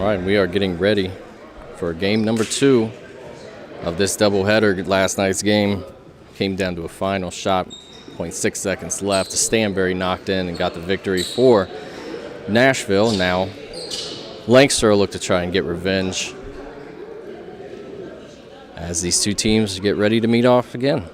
All right, we are getting ready for game number 2 of this doubleheader. Last night's game came down to a final shot, 0.6 seconds left. Stanberry knocked in and got the victory for Nashville. Now Lancaster will look to try and get revenge as these two teams get ready to meet off again.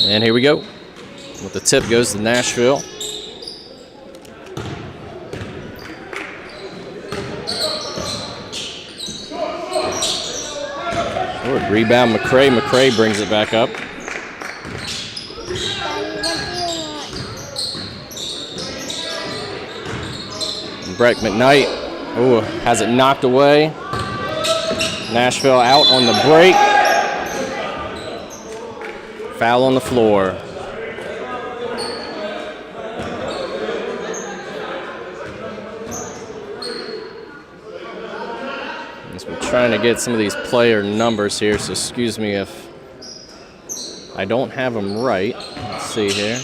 And here we go. With the tip goes to Nashville. Short rebound, McCray. McCray brings it back up. And Brett McKnight, has it knocked away. Nashville out on the break. Foul on the floor. We're trying to get some of these player numbers here, so excuse me if I don't have them right. Let's see here.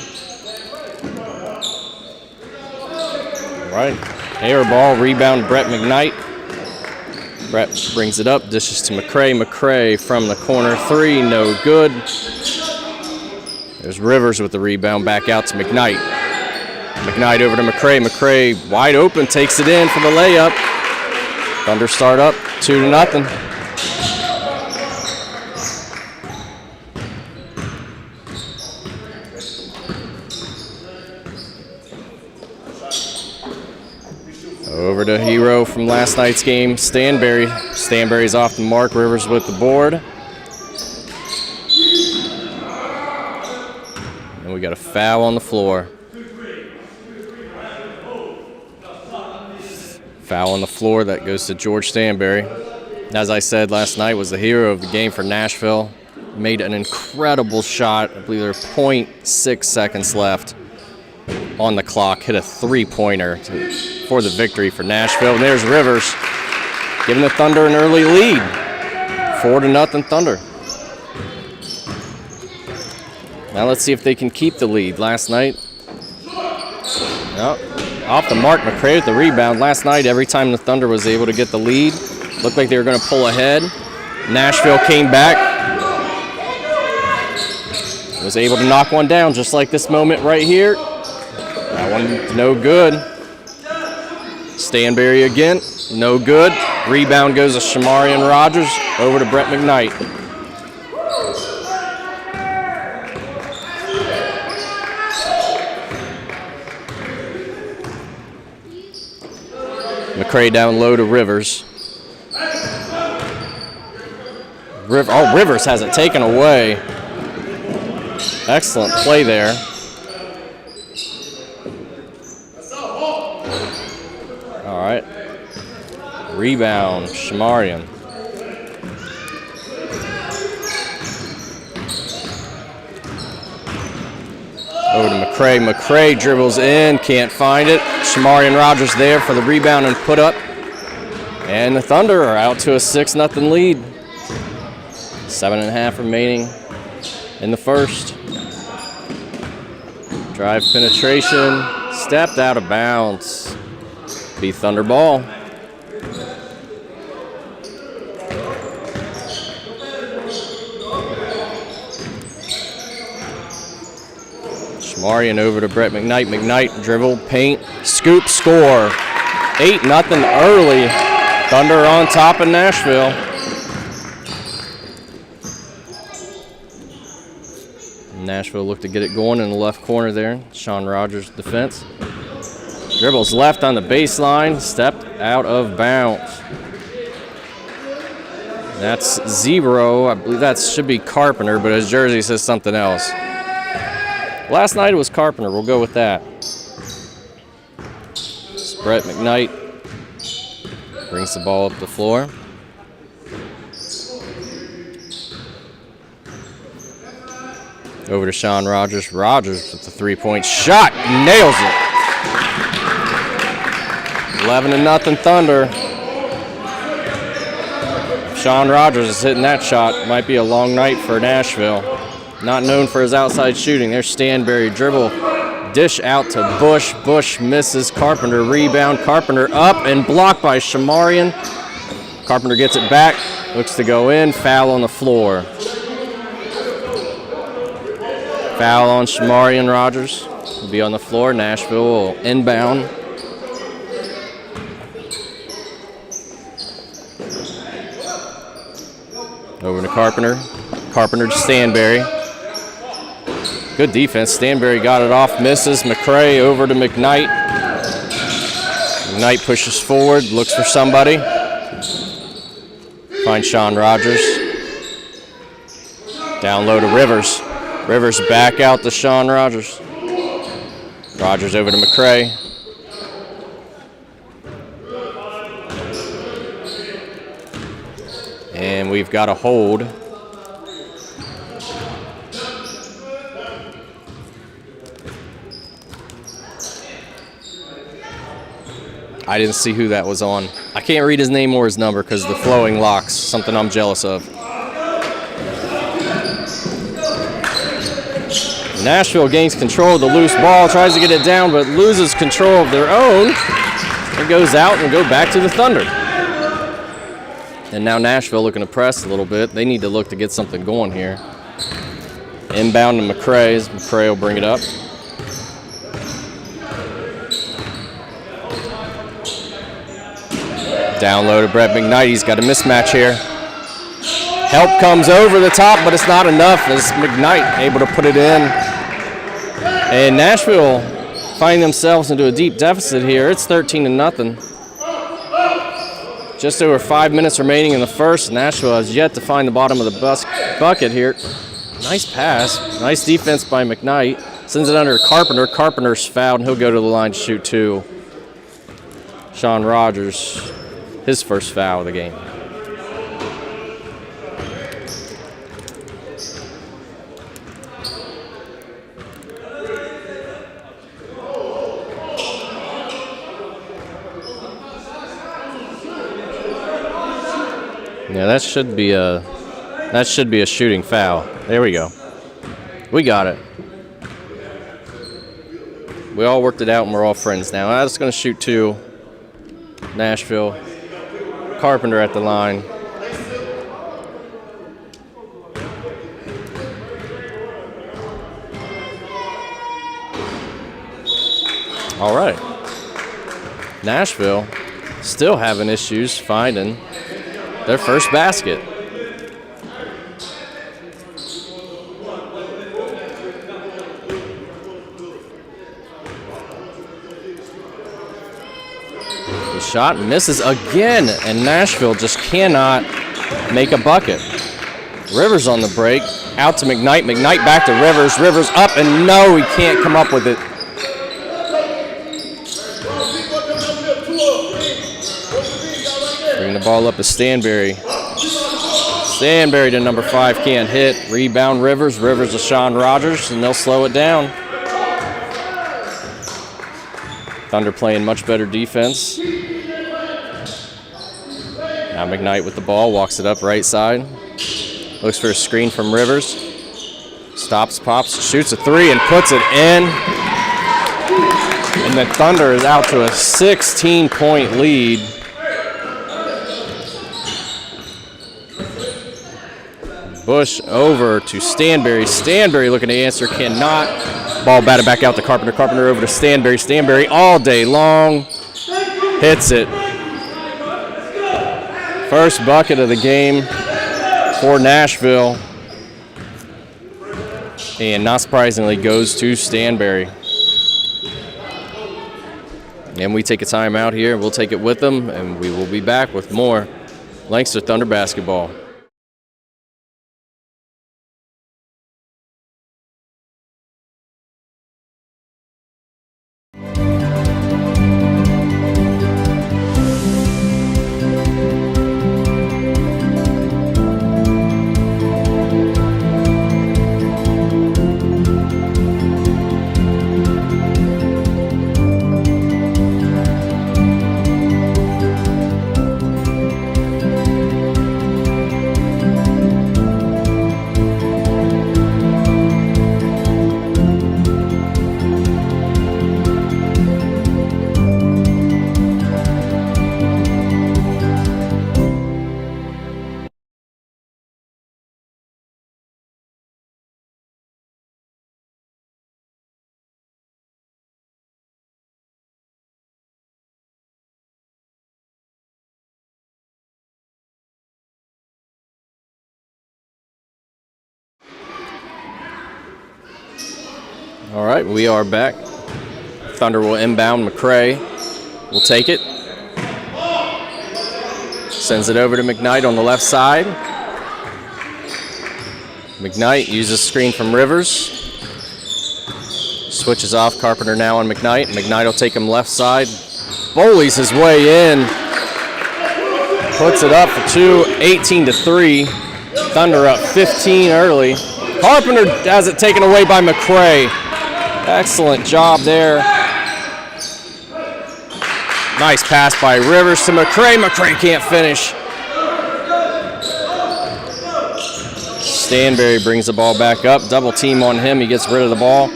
All right, air ball, rebound, Brett McKnight. Brett brings it up, dishes to McCray. McCray from the corner, 3, no good. There's Rivers with the rebound, back out to McKnight. McKnight over to McCray. McCray wide open, takes it in for the layup. Thunder start up, 2-0. Over to hero from last night's game, Stanberry. Stanberry's off the mark, Rivers with the board. And we got a foul on the floor. Foul on the floor, that goes to George Stanberry. As I said, last night was the hero of the game for Nashville. Made an incredible shot. I believe there were 0.6 seconds left on the clock. Hit a three-pointer for the victory for Nashville. And there's Rivers giving the Thunder an early lead. 4-0 Thunder. Now let's see if they can keep the lead. Last night, off the mark, McCray with the rebound. Last night, every time the Thunder was able to get the lead, looked like they were going to pull ahead. Nashville came back, was able to knock one down, just like this moment right here. That one, no good. Stanberry again, no good. Rebound goes to Shamarian Rogers, over to Brett McKnight. McCray down low to Rivers. Rivers has it taken away. Excellent play there. All right. Rebound, Shamarian. Over to McCray. McCray dribbles in, can't find it. Shamarian Rogers there for the rebound and put up. And the Thunder are out to a 6-0 lead. 7.5 remaining in the first. Drive penetration, stepped out of bounds. Be Thunder ball. Shamarian over to Brett McKnight. McKnight dribble, paint, scoop, score. 8-0 early. Thunder on top of Nashville. Nashville looked to get it going in the left corner there. Sean Rogers' defense. Dribbles left on the baseline, stepped out of bounds. That's 0. I believe that should be Carpenter, but his jersey says something else. Last night it was Carpenter. We'll go with that. Brett McKnight brings the ball up the floor. Over to Sean Rogers. Rogers with the three-point shot. Nails it. 11-0 Thunder. If Sean Rogers is hitting that shot, it might be a long night for Nashville. Not known for his outside shooting. There's Stanberry. Dribble. Dish out to Bush. Bush misses. Carpenter rebound. Carpenter up and blocked by Shamarian. Carpenter gets it back. Looks to go in. Foul on the floor. Foul on Shamarian Rogers. Will be on the floor. Nashville will inbound. Over to Carpenter. Carpenter to Stanberry. Good defense. Stanberry got it off. Misses. McCray over to McKnight. McKnight pushes forward. Looks for somebody. Finds Sean Rogers. Down low to Rivers. Rivers back out to Sean Rogers. Rogers over to McCray. And we've got a hold. I didn't see who that was on. I can't read his name or his number because of the flowing locks, something I'm jealous of. Nashville gains control of the loose ball, tries to get it down, but loses control of their own. It goes out and go back to the Thunder. And now Nashville looking to press a little bit. They need to look to get something going here. Inbound to McCray. McCray will bring it up. Down low to Brett McKnight. He's got a mismatch here. Help comes over the top, but it's not enough as McKnight able to put it in. And Nashville find themselves into a deep deficit here. It's 13-0. Just over 5 minutes remaining in the first. Nashville has yet to find the bottom of the bucket here. Nice pass. Nice defense by McKnight. Sends it under to Carpenter. Carpenter's fouled, and he'll go to the line to shoot two. Sean Rogers, his first foul of the game. Yeah, that should be a shooting foul. There we go. We got it. We all worked it out and we're all friends now. I'm just going to shoot two. Nashville. Carpenter at the line. All right. Nashville still having issues finding their first basket. The shot misses again, and Nashville just cannot make a bucket. Rivers on the break, out to McKnight. McKnight back to Rivers. Rivers up, and no, he can't come up with it. Bring the ball up to Stanberry. Stanberry to number 5, can't hit. Rebound Rivers. Rivers to Sean Rogers, and they'll slow it down. Thunder playing much better defense. Now McKnight with the ball, walks it up right side. Looks for a screen from Rivers. Stops, pops, shoots a three, and puts it in. And the Thunder is out to a 16-point lead. Bush over to Stanberry. Stanberry looking to answer, cannot. Ball batted back out to Carpenter. Carpenter over to Stanberry. Stanberry all day long. Hits it. First bucket of the game for Nashville. And not surprisingly goes to Stanberry. And we take a timeout here. We'll take it with them, and we will be back with more Lancaster Thunder basketball. All right, we are back. Thunder will inbound. McCray will take it. Sends it over to McKnight on the left side. McKnight uses screen from Rivers. Switches off. Carpenter now on McKnight. McKnight will take him left side. Bullies his way in. Puts it up for two. 18-3. Thunder up 15 early. Carpenter has it taken away by McCray. Excellent job there. Nice pass by Rivers to McCray. McCray can't finish. Stanberry brings the ball back up. Double team on him. He gets rid of the ball.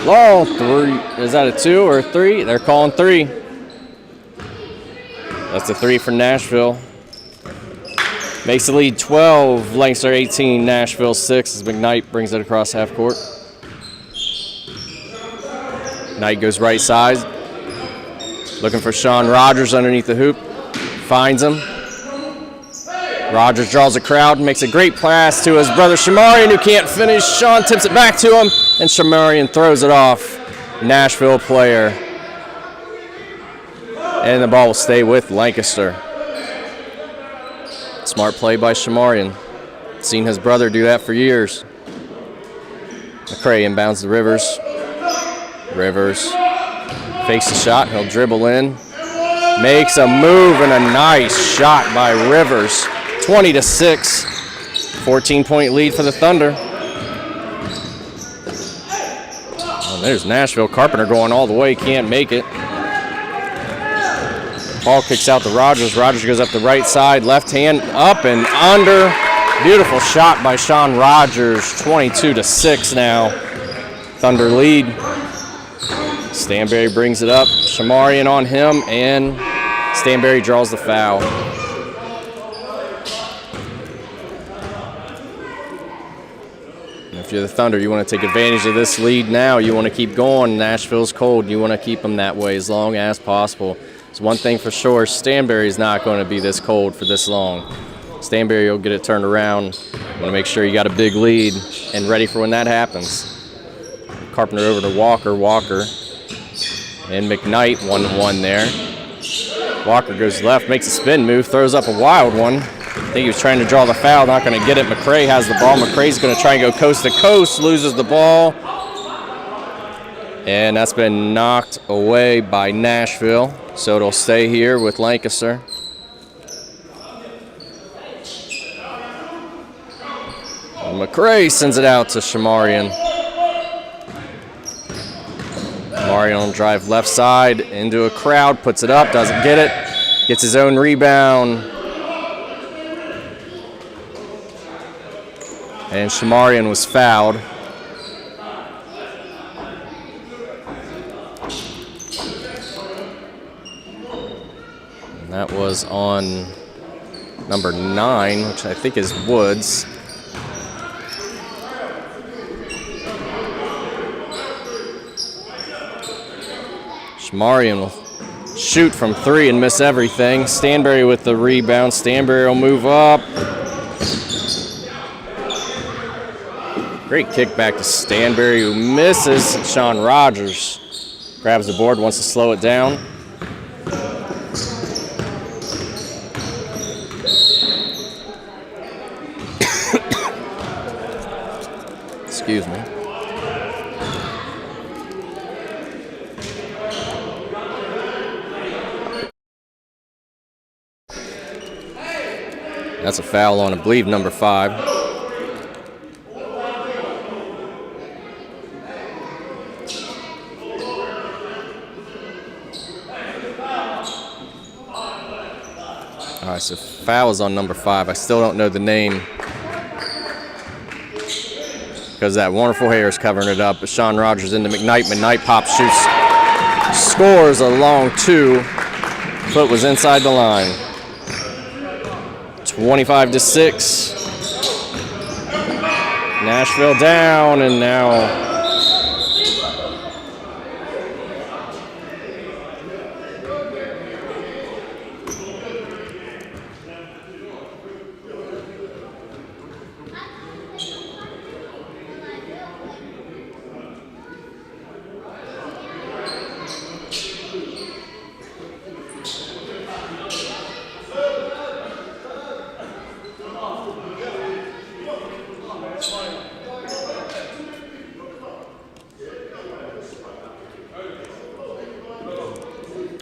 Long three. Is that a 2 or a 3? They're calling 3. That's a 3 for Nashville. Makes the lead 12. Lancaster 18, Nashville 6 as McKnight brings it across half court. Knight goes right side. Looking for Sean Rogers underneath the hoop. Finds him. Rogers draws a crowd and makes a great pass to his brother Shamarian, who can't finish. Sean tips it back to him, and Shamarian throws it off. Nashville player. And the ball will stay with Lancaster. Smart play by Shamarian. Seen his brother do that for years. McCray inbounds the Rivers. Rivers fakes the shot. He'll dribble in. Makes a move and a nice shot by Rivers. 20-6. 14-point lead for the Thunder. Oh, there's Nashville. Carpenter going all the way. Can't make it. Ball kicks out to Rogers. Rogers goes up the right side. Left hand up and under. Beautiful shot by Sean Rogers. 22-6 now. Thunder lead. Stanberry brings it up. Shamarian on him, and Stanberry draws the foul. And if you're the Thunder, you want to take advantage of this lead now. You want to keep going. Nashville's cold. You want to keep them that way as long as possible. It's one thing for sure, Stanberry's not going to be this cold for this long. Stanberry will get it turned around. You want to make sure you got a big lead and ready for when that happens. Carpenter over to Walker. Walker and McKnight 1-1 there. Walker goes left, makes a spin move, throws up a wild one. I think he was trying to draw the foul, not going to get it. McCray has the ball. McCray's going to try and go coast to coast, loses the ball. And that's been knocked away by Nashville, so it'll stay here with Lancaster. And McCray sends it out to Shamarian. Shamarian will drive left side into a crowd, puts it up, doesn't get it, gets his own rebound. And Shamarian was fouled. That was on number 9, which I think is Woods. Shamarian will shoot from 3 and miss everything. Stanberry with the rebound. Stanberry will move up. Great kick back to Stanberry, who misses. Sean Rogers grabs the board, wants to slow it down. Excuse me. That's a foul on, I believe, number 5. All right, so foul is on number 5. I still don't know the name because that wonderful hair is covering it up. But Sean Rogers into McKnight. McKnight pops, shoots, scores a long 2. Foot was inside the line. 25-6. Nashville down, and now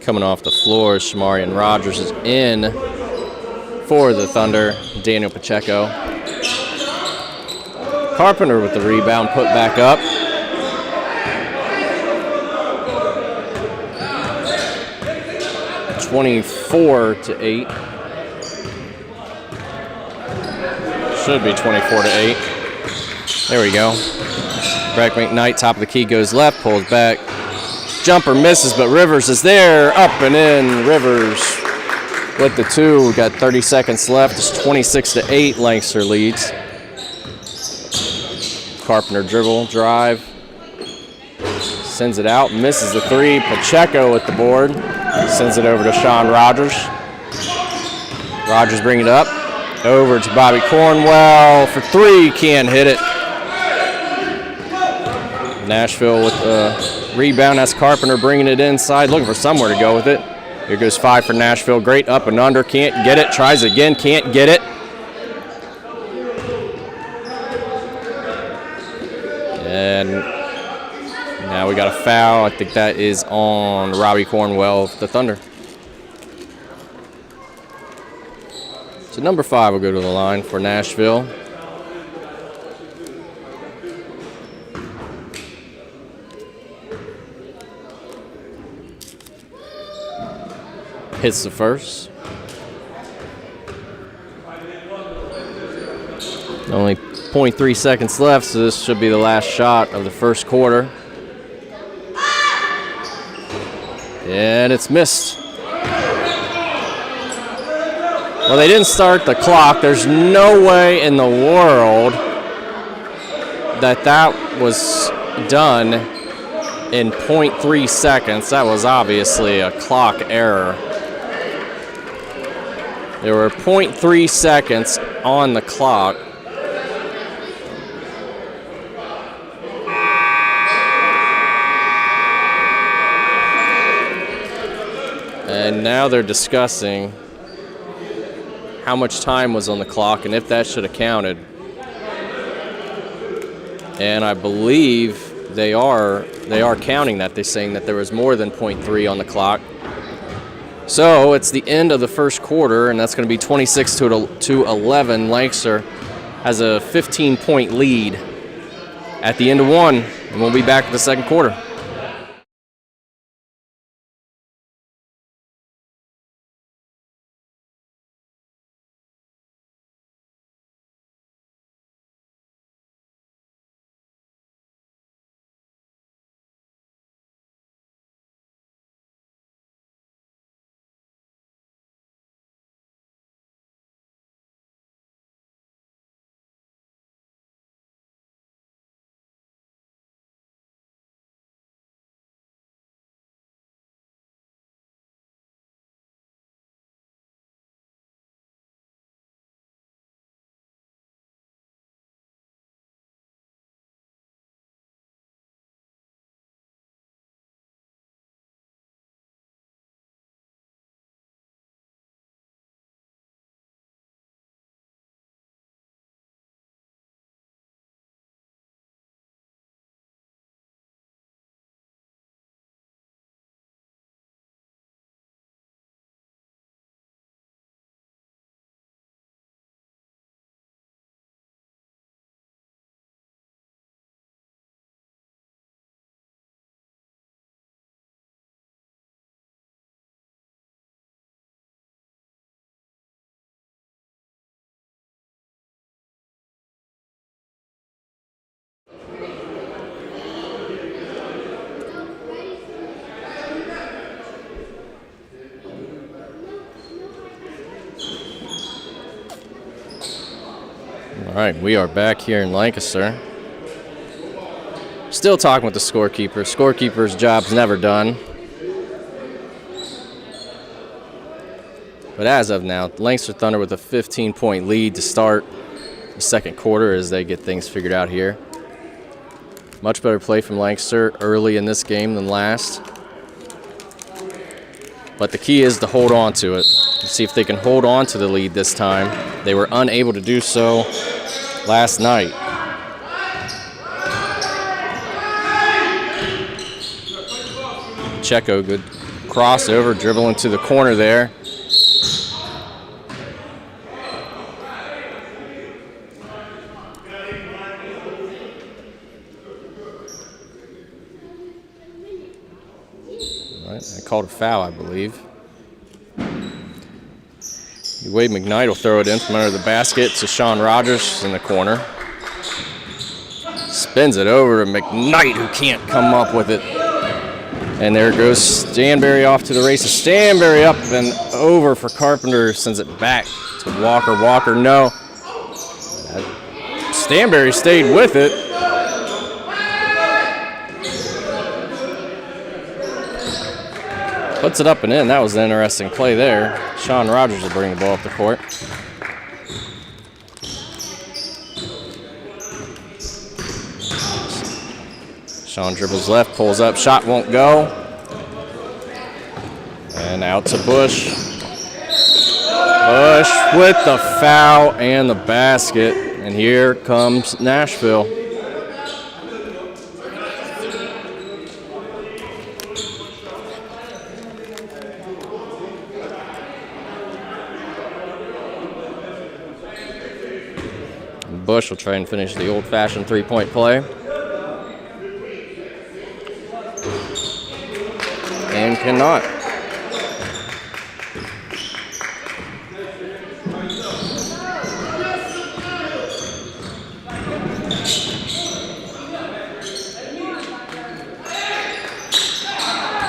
Coming off the floor, Shamarian Rogers is in for the Thunder. Daniel Pacheco. Carpenter with the rebound, put back up. (24-8). Should be 24-8. There we go. Brett McKnight, top of the key, goes left, pulls back. Jumper misses, but Rivers is there. Up and in. Rivers with the two. We've got 30 seconds left. It's 26-8. Lancaster leads. Carpenter dribble, drive. Sends it out, misses the three. Pacheco with the board. Sends it over to Sean Rogers. Rogers bring it up. Over to Bobby Cornwell for three. Can't hit it. Nashville with the rebound. That's Carpenter bringing it inside, looking for somewhere to go with it. Here goes 5 for Nashville. Great up and under. Can't get it. Tries again. Can't get it. And now we got a foul. I think that is on Robbie Cornwell of the Thunder. So number 5 will go to the line for Nashville. Hits the first. Only 0.3 seconds left, so this should be the last shot of the first quarter. And it's missed. Well, they didn't start the clock. There's no way in the world that that was done in 0.3 seconds. That was obviously a clock error. There were 0.3 seconds on the clock. And now they're discussing how much time was on the clock and if that should have counted. And I believe they are counting that. They're saying that there was more than 0.3 on the clock. So it's the end of the first quarter, and that's going to be 26-11. Lancaster has a 15-point lead at the end of one, and we'll be back for the second quarter. All right, we are back here in Lancaster. Still talking with the scorekeeper. Scorekeeper's job's never done. But as of now, Lancaster Thunder with a 15-point lead to start the second quarter as they get things figured out here. Much better play from Lancaster early in this game than last. But the key is to hold on to it. See if they can hold on to the lead this time. They were unable to do so last night. Pacheco, good crossover, dribble into the corner there. I called a foul, I believe. Wade McKnight will throw it in from under the basket to Sean Rogers in the corner. Spins it over to McKnight, who can't come up with it. And there goes Stanberry off to the races. Stanberry up and over for Carpenter, sends it back to Walker. Walker, no. Stanberry stayed with it. Puts it up and in. That was an interesting play there. Sean Rogers will bring the ball up the court. Sean dribbles left, pulls up, shot won't go. And out to Bush. Bush with the foul and the basket. And here comes Nashville. Bush will try and finish the old-fashioned three-point play. And cannot.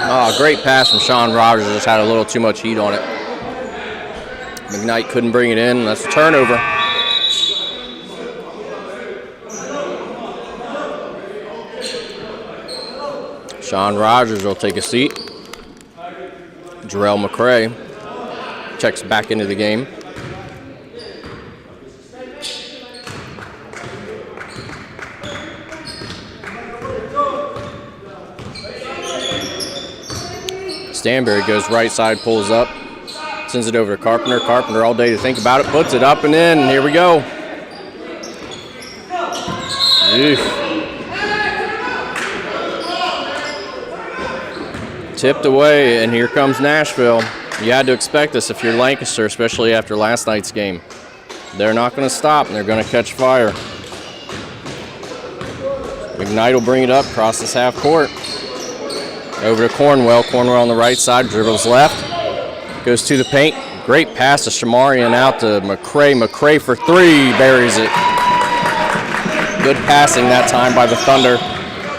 Oh, great pass from Sean Rogers. Just had a little too much heat on it. McKnight couldn't bring it in. That's a turnover. Sean Rogers will take a seat. Jarrell McCray checks back into the game. Stanberry goes right side, pulls up, sends it over to Carpenter. Carpenter all day to think about it, puts it up and in. Here we go. Eesh. Tipped away, and here comes Nashville. You had to expect this if you're Lancaster, especially after last night's game. They're not going to stop, and they're going to catch fire. McKnight will bring it up, crosses half court. Over to Cornwell. Cornwell on the right side, dribbles left. Goes to the paint. Great pass to Shamarian out to McCray. McCray for three, buries it. Good passing that time by the Thunder.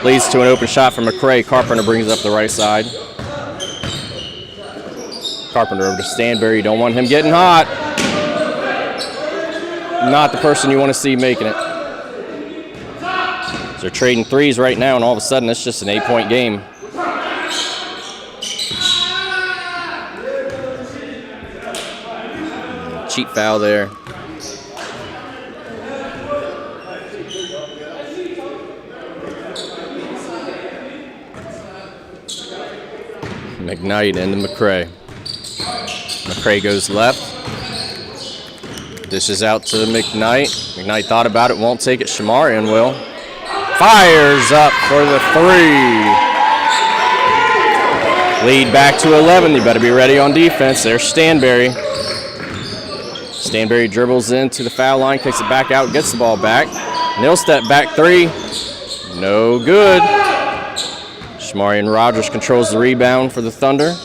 Leads to an open shot from McCray. Carpenter brings it up the right side. Carpenter over to Stanberry. Don't want him getting hot. Not the person you want to see making it. So they're trading threes right now, and all of a sudden it's just an 8-point game. Cheap foul there. McKnight into McCray. McCray goes left. Dishes out to McKnight. McKnight thought about it, won't take it. Shamarian will. Fires up for the three. Lead back to 11. You better be ready on defense. There's Stanberry. Stanberry dribbles into the foul line, kicks it back out, gets the ball back. Nil step back three. No good. Shamarian Rogers controls the rebound for the Thunder.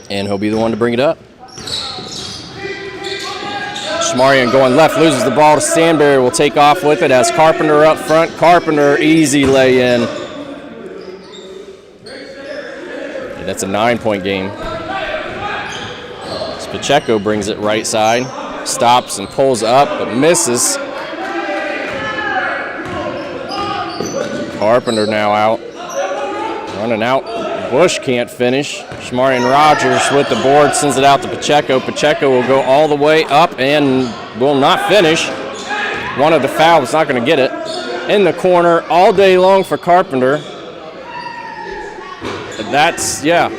And he'll be the one to bring it up. Shamarian going left, loses the ball to Stanberry. Will take off with it as Carpenter up front. Carpenter, easy lay in. And that's a 9-point game. Pacheco brings it right side. Stops and pulls up, but misses. Carpenter now out. Running out. Bush can't finish. Shamarian Rogers with the board, sends it out to Pacheco. Pacheco will go all the way up and will not finish. One of the fouls, not going to get it. In the corner all day long for Carpenter. That's, yeah.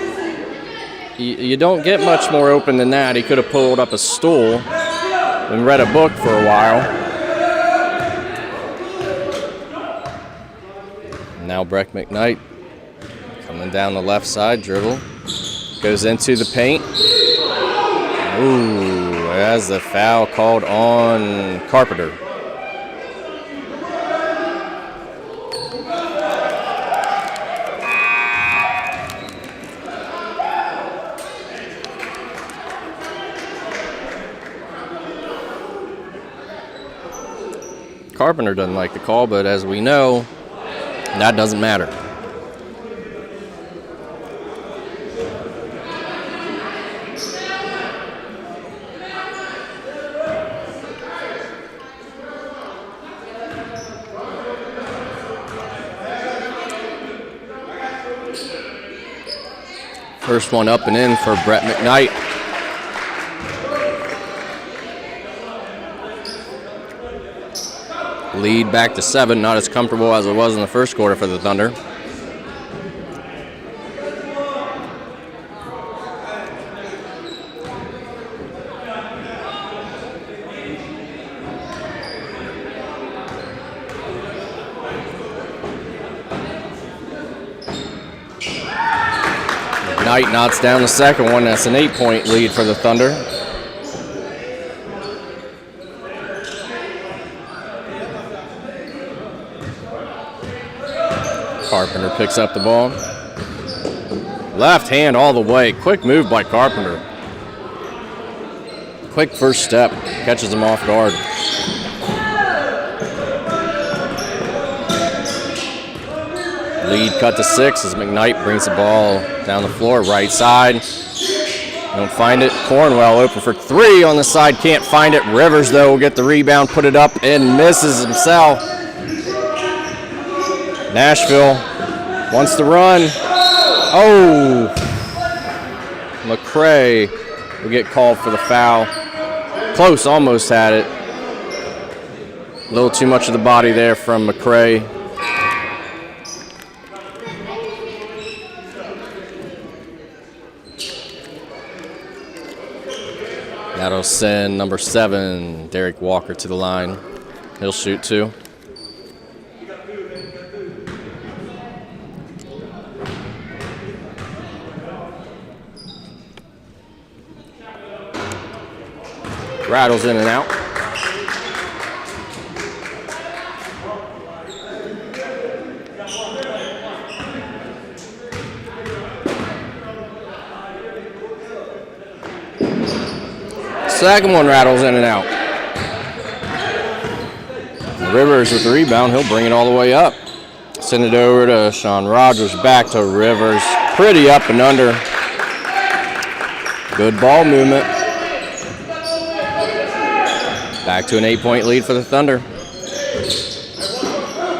You don't get much more open than that. He could have pulled up a stool and read a book for a while. Now Breck McKnight Coming down the left side, dribble. Goes into the paint. Ooh, has the foul called on Carpenter. Carpenter doesn't like the call, but as we know, that doesn't matter. First one up and in for Brett McKnight. Lead back to 7, not as comfortable as it was in the first quarter for the Thunder. Knight knocks down the second one. That's an 8-point lead for the Thunder. Carpenter picks up the ball. Left hand all the way. Quick move by Carpenter. Quick first step. Catches him off guard. Lead cut to 6 as McKnight brings the ball down the floor, right side. Don't find it. Cornwell open for 3 on the side. Can't find it. Rivers, though, will get the rebound, put it up, and misses himself. Nashville wants to run. Oh! McCray will get called for the foul. Close, almost had it. A little too much of the body there from McCray. That'll send number 7, Derek Walker, to the line. He'll shoot 2. Rattles in and out. Second one rattles in and out. Rivers with the rebound. He'll bring it all the way up. Send it over to Sean Rogers. Back to Rivers. Pretty up and under. Good ball movement. Back to an 8-point lead for the Thunder.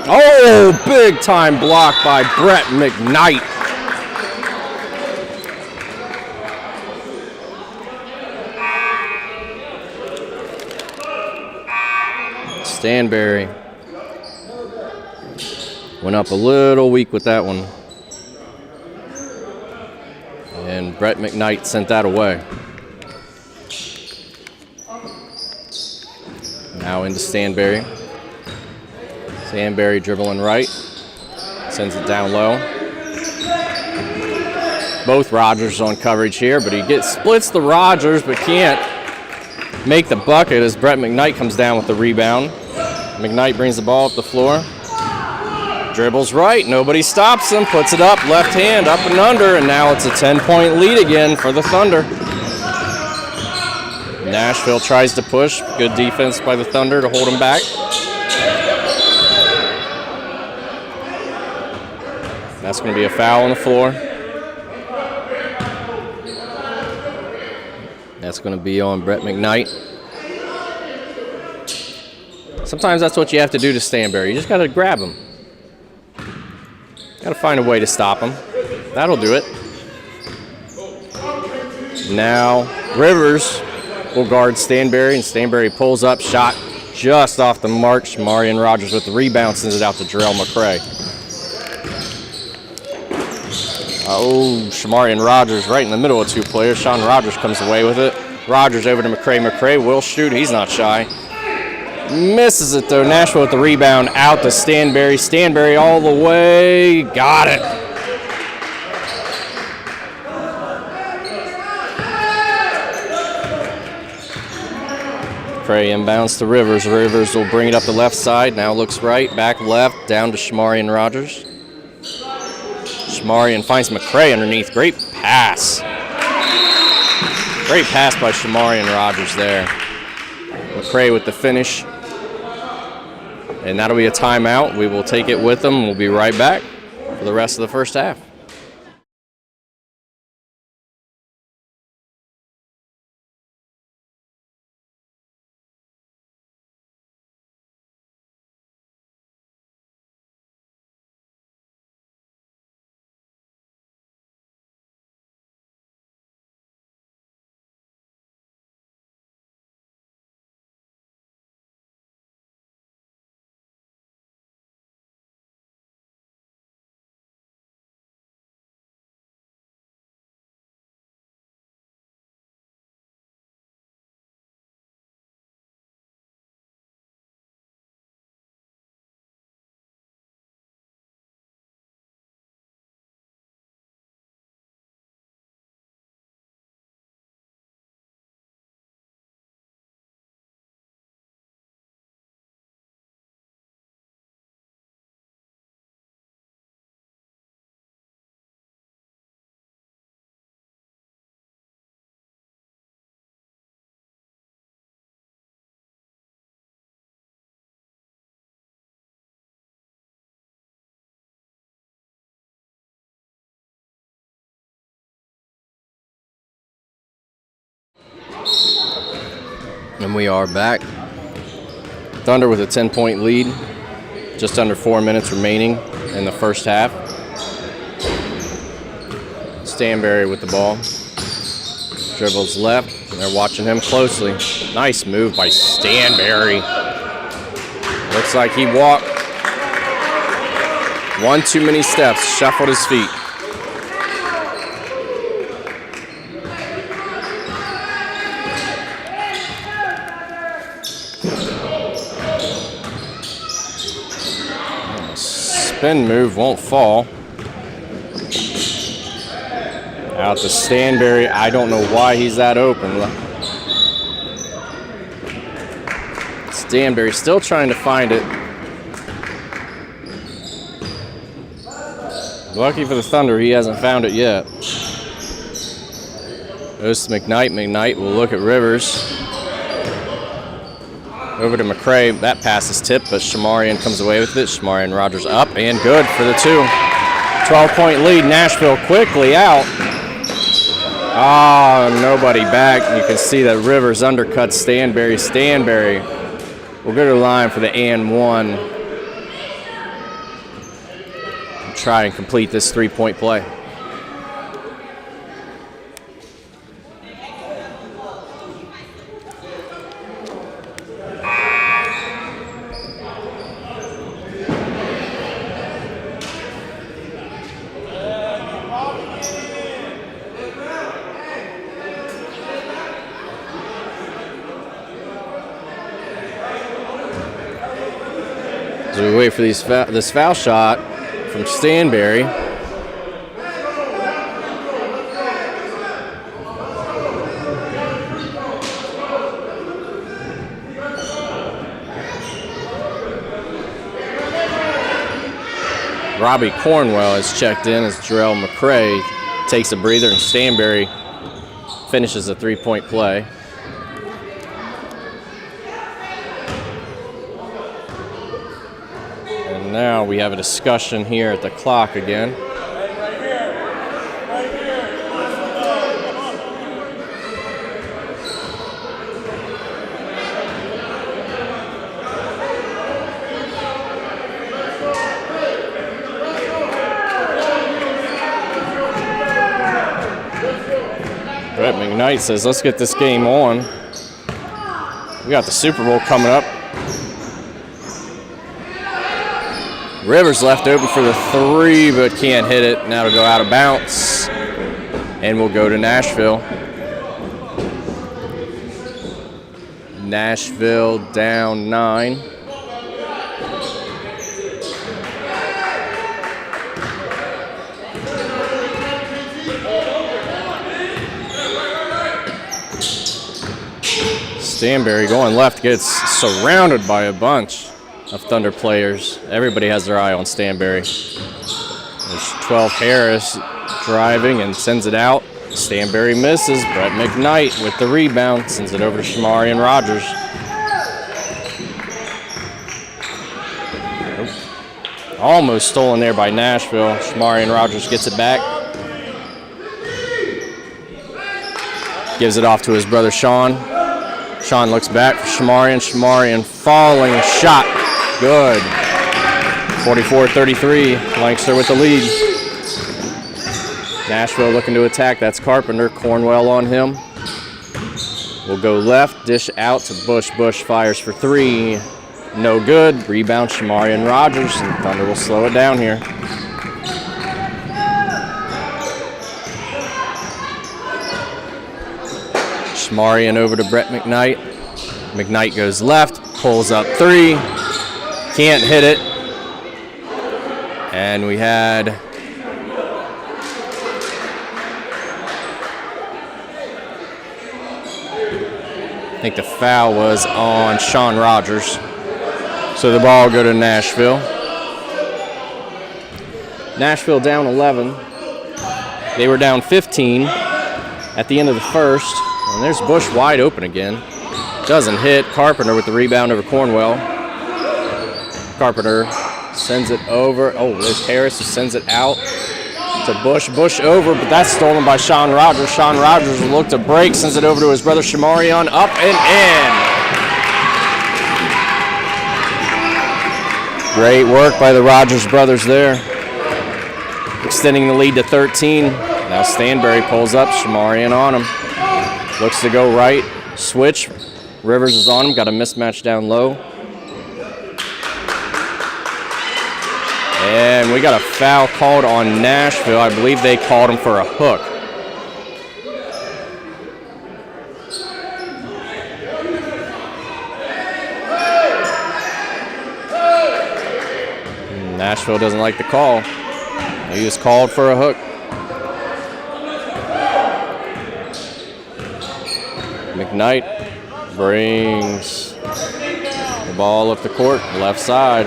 Oh, big time block by Brett McKnight. Stanberry went up a little weak with that one. And Brett McKnight sent that away. Now into Stanberry. Stanberry dribbling right. Sends it down low. Both Rogers on coverage here, but he splits the Rogers, but can't make the bucket as Brett McKnight comes down with the rebound. McKnight brings the ball up the floor. Dribbles right. Nobody stops him. Puts it up. Left hand up and under, and now it's a 10-point lead again for the Thunder. Nashville tries to push. Good defense by the Thunder to hold him back. That's going to be a foul on the floor. That's going to be on Brett McKnight. Sometimes that's what you have to do to Stanberry. You just got to grab him. Got to find a way to stop him. That'll do it. Now Rivers will guard Stanberry, and Stanberry pulls up, shot just off the mark. Shamarian Rogers with the rebound, sends it out to Jarrell McCray. Oh, Shamarian Rogers right in the middle of 2 players. Sean Rogers comes away with it. Rogers over to McCray. McCray will shoot. He's not shy. Misses it, though. Nashville with the rebound out to Stanberry. Stanberry all the way. Got it. McCray inbounds to Rivers. Rivers will bring it up the left side. Now looks right, back left, down to Shamarian Rogers. Shamarian finds McCray underneath. Great pass. Great pass by Shamarian Rogers there. McCray with the finish. And that'll be a timeout. We will take it with them. We'll be right back for the rest of the first half. And we are back. Thunder with a 10-point lead. Just under 4 minutes remaining in the first half. Stanberry with the ball. Dribbles left. They're watching him closely. Nice move by Stanberry. Looks like he walked one too many steps, shuffled his feet. Spin move won't fall. Out to Stanberry. I don't know why he's that open. Stanberry still trying to find it. Lucky for the Thunder, he hasn't found it yet. Goes to McKnight. McKnight will look at Rivers. Over to McCray. That pass is tipped, but Shamarian comes away with it. Shamarian Rogers up and good for the two. 12-point lead. Nashville quickly out. Nobody back. You can see that Rivers undercuts Stanberry. Stanberry will go to the line for the and one. Try and complete this three-point play. As we wait for this foul shot from Stanberry. Robbie Cornwell has checked in as Jarrell McCray takes a breather, and Stanberry finishes a three-point play. Now we have a discussion here at the clock again. Brett McKnight says, let's get this game on. We got the Super Bowl coming up. Rivers left open for the three, but can't hit it. Now it'll go out of bounds, and we'll go to Nashville. Nashville down 9. Stanberry going left, gets surrounded by a bunch of Thunder players. Everybody has their eye on Stanberry. There's 12 Harris driving and sends it out. Stanberry misses. Brett McKnight with the rebound, sends it over to Shamarian Rogers. Almost stolen there by Nashville. Shamarian Rogers gets it back. Gives it off to his brother Sean. Sean looks back for Shamarian. Shamarian falling shot. Good. 44-33. Lancaster with the lead. Nashville looking to attack. That's Carpenter. Cornwell on him. Will go left. Dish out to Bush. Bush fires for three. No good. Rebound Shamarian Rogers. And Thunder will slow it down here. Shamarian over to Brett McKnight. McKnight goes left. Pulls up three. Can't hit it. And we had I think the foul was on Sean Rogers. So the ball will go to Nashville. Nashville down 11. They were down 15 at the end of the first. And there's Bush wide open again. Doesn't hit. Carpenter with the rebound over Cornwell. Carpenter sends it over. Oh, there's Harris who sends it out to Bush. Bush over, but that's stolen by Sean Rogers. Sean Rogers will look to break, sends it over to his brother Shamarian. Up and in. Great work by the Rogers brothers there. Extending the lead to 13. Now Stanberry pulls up. Shamarian on him. Looks to go right. Switch. Rivers is on him. Got a mismatch down low. And we got a foul called on Nashville. I believe they called him for a hook. Nashville doesn't like the call. He was called for a hook. McKnight brings the ball up the court, left side.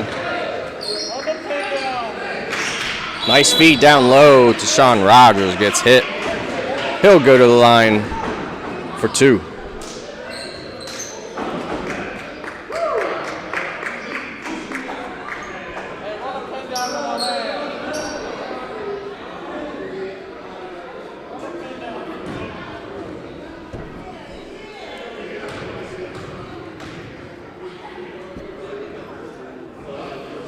Nice feed down low to Sean Rogers, gets hit. He'll go to the line for two.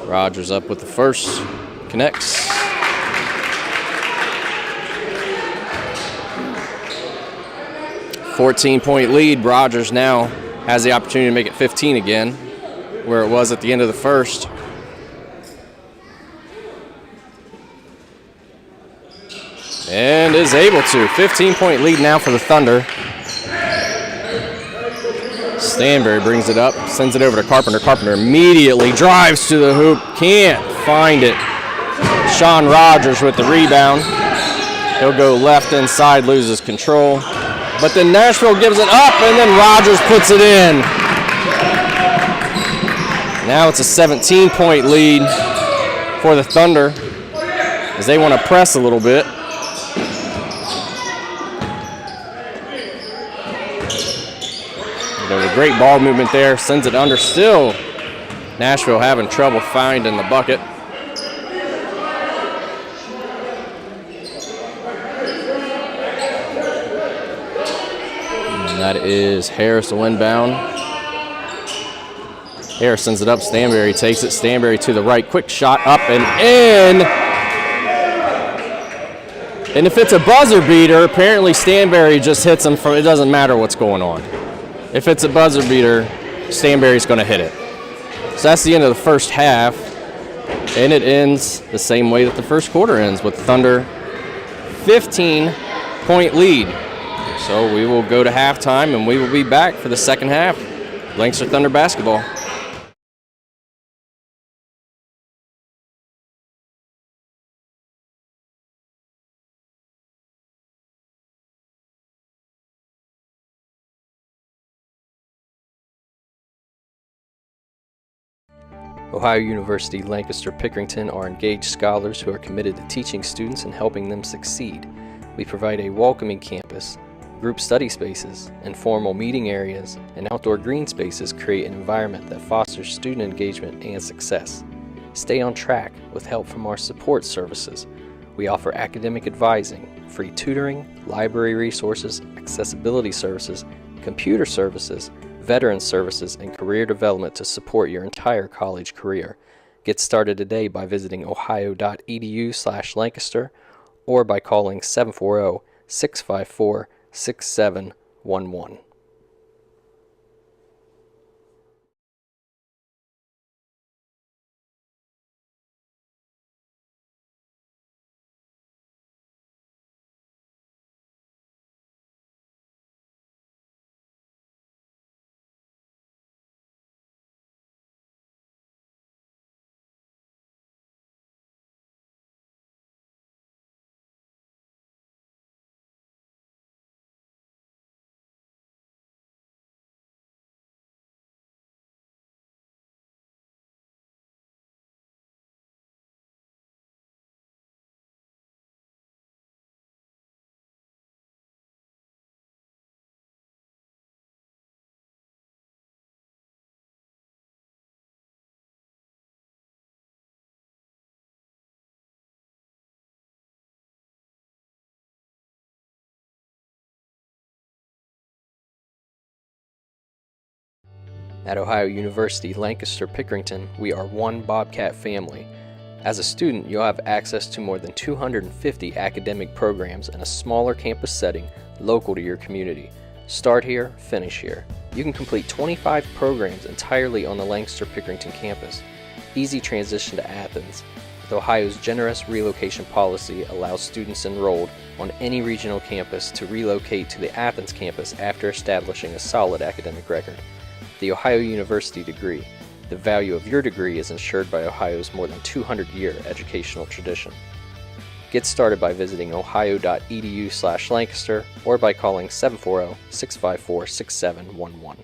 Rogers up with the first, connects. $14-point lead. Rogers now has the opportunity to make it 15 again, where it was at the end of the first. And is able to. 15-point lead now for the Thunder. Stanberry brings it up, sends it over to Carpenter. Carpenter immediately drives to the hoop, can't find it. Sean Rogers with the rebound. He'll go left inside, loses control. But then Nashville gives it up, and then Rogers puts it in. Now it's a 17-point lead for the Thunder as they want to press a little bit. There's a great ball movement there, sends it under. Still, Nashville having trouble finding the bucket. And that is Harris to inbound. Harris sends it up. Stanberry takes it. Stanberry to the right. Quick shot up and in. And if it's a buzzer beater, apparently Stanberry just hits him from, it doesn't matter what's going on. If it's a buzzer beater, Stanberry's going to hit it. So that's the end of the first half. And it ends the same way that the first quarter ends, with Thunder 15-point lead. So we will go to halftime, and we will be back for the second half. Lancaster Thunder basketball. Ohio University Lancaster Pickerington are engaged scholars who are committed to teaching students and helping them succeed. We provide a welcoming campus. Group study spaces, informal meeting areas, and outdoor green spaces create an environment that fosters student engagement and success. Stay on track with help from our support services. We offer academic advising, free tutoring, library resources, accessibility services, computer services, veteran services, and career development to support your entire college career. Get started today by visiting ohio.edu/Lancaster or by calling 740-654-6711. At Ohio University Lancaster Pickerington, we are one Bobcat family. As a student, you'll have access to more than 250 academic programs in a smaller campus setting local to your community. Start here, finish here. You can complete 25 programs entirely on the Lancaster Pickerington campus. Easy transition to Athens, with Ohio's generous relocation policy allows students enrolled on any regional campus to relocate to the Athens campus after establishing a solid academic record. The Ohio University degree. The value of your degree is ensured by Ohio's more than 200-year educational tradition. Get started by visiting ohio.edu/Lancaster or by calling 740-654-6711.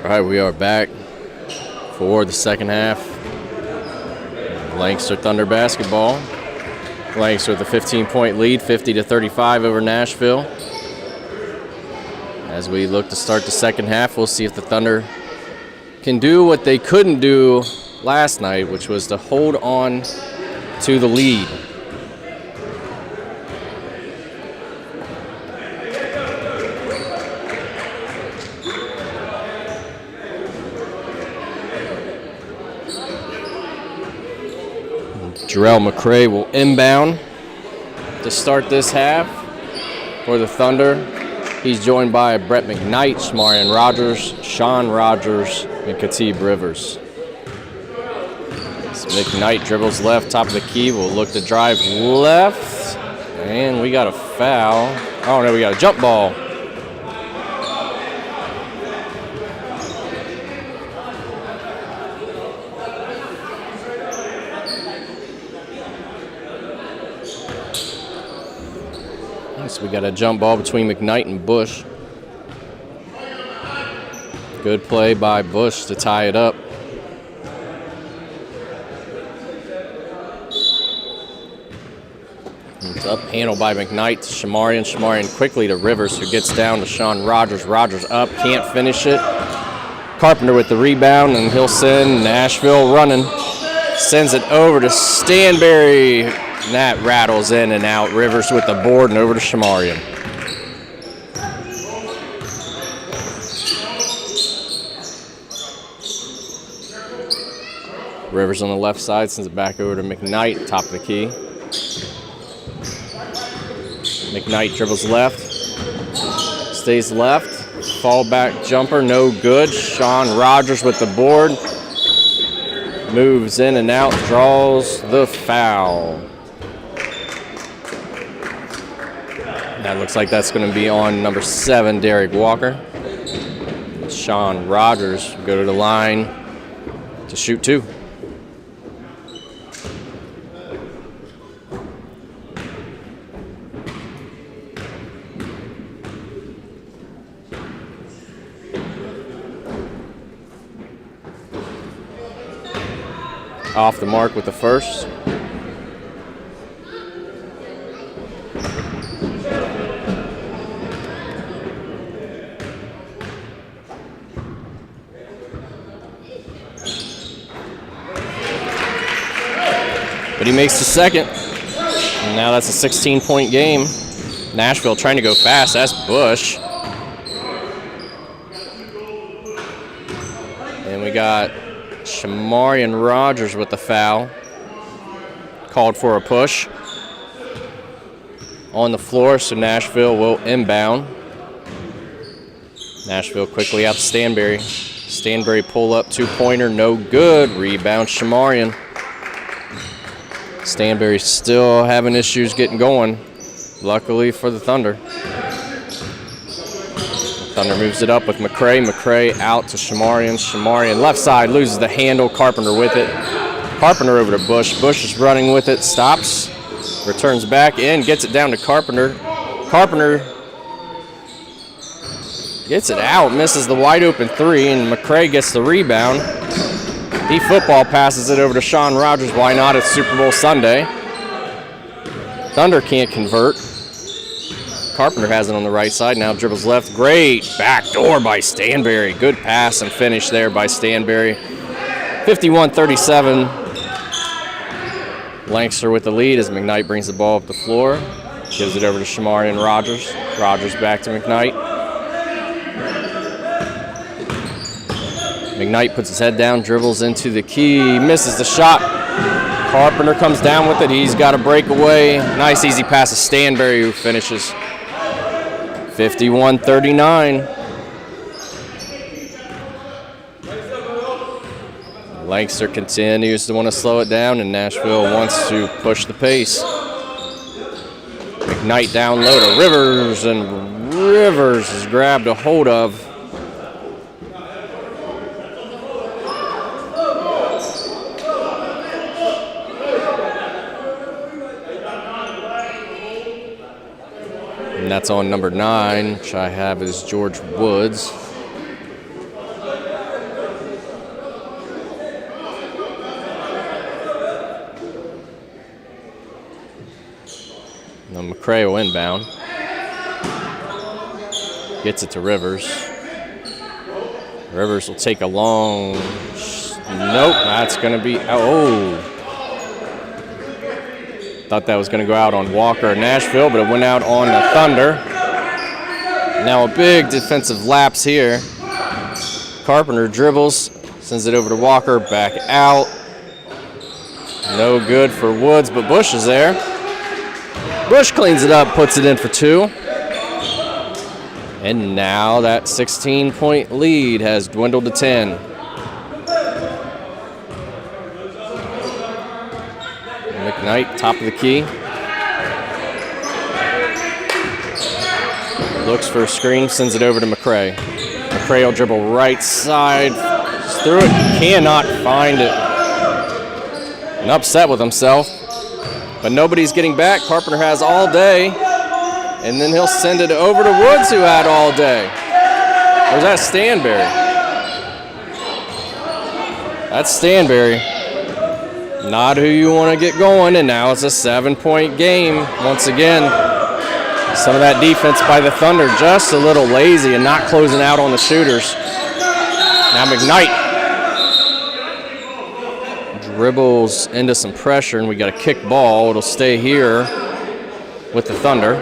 All right, we are back for the second half. Lancaster Thunder basketball. Lancaster with a 15-point lead, 50-35 over Nashville. As we look to start the second half, we'll see if the Thunder can do what they couldn't do last night, which was to hold on to the lead. Jarrell McCray will inbound to start this half for the Thunder. He's joined by Brett McKnight, Shamarian Rogers, Sean Rogers, and Katib Rivers. So McKnight dribbles left, top of the key, will look to drive left, and we got a foul. Oh no, we got a jump ball. So we got a jump ball between McKnight and Bush. Good play by Bush to tie it up. It's up handle by McKnight to Shamarian. Shamarian quickly to Rivers, who gets down to Sean Rogers. Rogers up, can't finish it. Carpenter with the rebound, and he'll send Nashville running. Sends it over to Stanberry. And that rattles in and out. Rivers with the board and over to Shamarian. Rivers on the left side sends it back over to McKnight, top of the key. McKnight dribbles left, stays left, fall back jumper, no good. Sean Rogers with the board, moves in and out, draws the foul. That looks like that's going to be on number 7, Derek Walker. Sean Rogers go to the line to shoot 2. Off the mark with the first. But he makes the second. And now that's a 16-point game. Nashville trying to go fast. That's Bush. And we got Shamarian Rogers with the foul. Called for a push on the floor, so Nashville will inbound. Nashville quickly out to Stanberry. Stanberry pull up, 2-pointer, no good. Rebound Shamarian. Stanberry still having issues getting going, luckily for the Thunder. Thunder moves it up with McCray. McCray out to Shamarian. Shamarian left side loses the handle. Carpenter with it. Carpenter over to Bush. Bush is running with it. Stops. Returns back in. Gets it down to Carpenter. Carpenter gets it out. Misses the wide open 3, and McCray gets the rebound. He football passes it over to Sean Rogers. Why not? It's Super Bowl Sunday. Thunder can't convert. Carpenter has it on the right side. Now dribbles left. Great backdoor by Stanberry. Good pass and finish there by Stanberry. 51-37. Lancaster with the lead as McKnight brings the ball up the floor. Gives it over to Shamarian Rogers. Rogers back to McKnight. McKnight puts his head down, dribbles into the key, misses the shot. Carpenter comes down with it. He's got a breakaway. Nice easy pass to Stanberry, who finishes. 51-39. Lancaster continues to want to slow it down, and Nashville wants to push the pace. McKnight down low to Rivers, and Rivers is grabbed a hold of. And that's on number 9, which I have is George Woods. Now McCray will inbound. Gets it to Rivers. Rivers will take a long... Nope, that's going to be... Oh. Thought that was going to go out on Walker and Nashville, but it went out on the Thunder. Now a big defensive lapse here. Carpenter dribbles, sends it over to Walker, back out. No good for Woods, but Bush is there. Bush cleans it up, puts it in for 2. And now that 16-point lead has dwindled to 10. McKnight, top of the key. Looks for a screen, sends it over to McCray. McCray will dribble right side, through it, cannot find it. And upset with himself, but nobody's getting back. Carpenter has all day, and then he'll send it over to Woods, who had all day. Or is that Stanberry? That's Stanberry. Not who you want to get going, and now it's a 7-point game. Once again, some of that defense by the Thunder just a little lazy and not closing out on the shooters. Now McKnight dribbles into some pressure, and we got a kick ball. It'll stay here with the Thunder.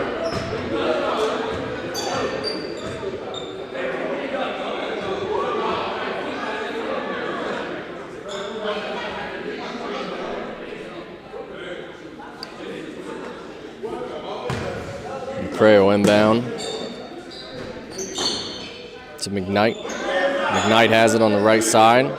McCray will inbound to McKnight. McKnight has it on the right side.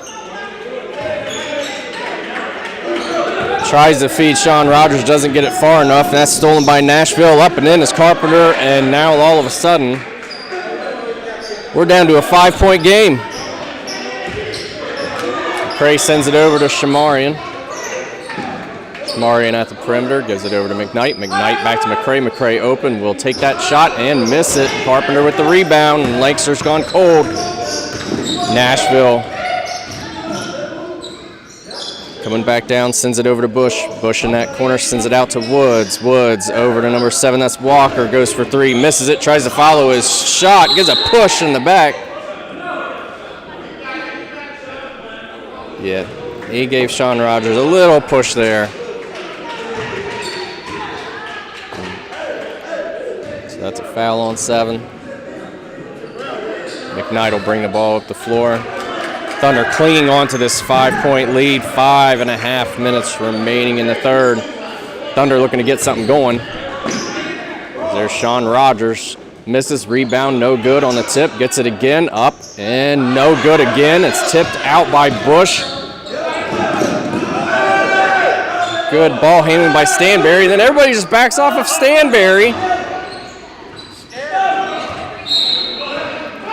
Tries to feed Sean Rogers, doesn't get it far enough, and that's stolen by Nashville. Up and in is Carpenter, and now all of a sudden, we're down to a 5-point game. McCray sends it over to Shamarian. Shamarian at the perimeter, gives it over to McKnight. McKnight back to McCray. McCray open, will take that shot and miss it. Carpenter with the rebound, and Lancaster's gone cold. Nashville coming back down, sends it over to Bush. Bush in that corner, sends it out to Woods. Woods over to number 7, that's Walker. Goes for 3, misses it, tries to follow his shot, gives a push in the back. Yeah, he gave Sean Rogers a little push there. So that's a foul on 7. McKnight will bring the ball up the floor. Thunder clinging on to this 5-point lead. 5.5 minutes remaining in the third. Thunder looking to get something going. There's Sean Rogers. Misses, rebound, no good on the tip. Gets it again, up, and no good again. It's tipped out by Bush. Good ball handling by Stanberry. Then everybody just backs off of Stanberry.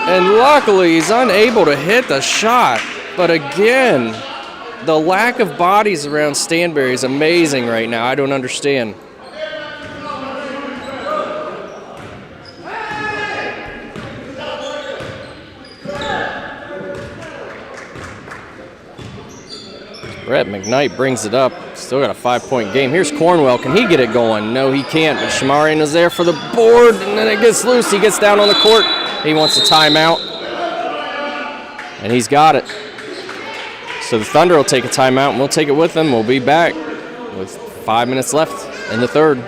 And luckily, he's unable to hit the shot. But again, the lack of bodies around Stanberry is amazing right now. I don't understand. Brett McKnight brings it up. Still got a 5-point game. Here's Cornwell. Can he get it going? No, he can't. But Shamarian is there for the board, and then it gets loose. He gets down on the court. He wants a timeout, and he's got it. So the Thunder will take a timeout, and we'll take it with them. We'll be back with 5 minutes left in the third.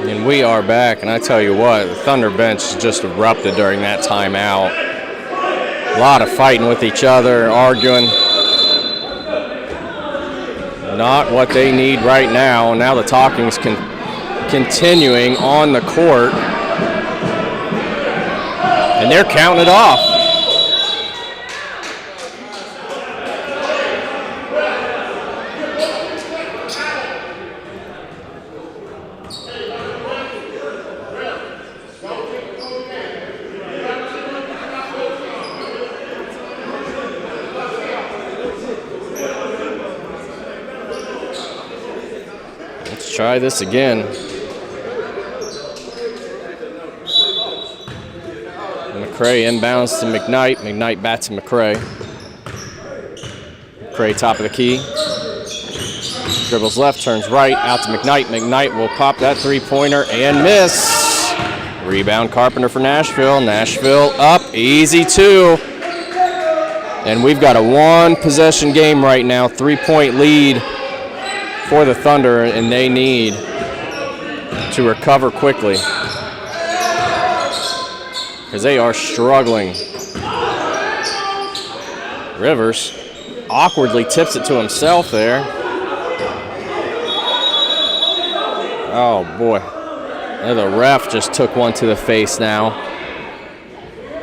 And we are back, and I tell you what, the Thunder bench just erupted during that timeout. A lot of fighting with each other, arguing. Not what they need right now. Now the talking's continuing on the court. And they're counting it off. Let's try this again. McCray inbounds to McKnight. McKnight back to McCray. McCray top of the key. Dribbles left, turns right, out to McKnight. McKnight will pop that three-pointer and miss. Rebound Carpenter for Nashville. Nashville up, easy two. And we've got a one-possession game right now, 3-point lead for the Thunder, and they need to recover quickly because they are struggling. Rivers awkwardly tips it to himself there. Oh, boy. The ref just took one to the face now.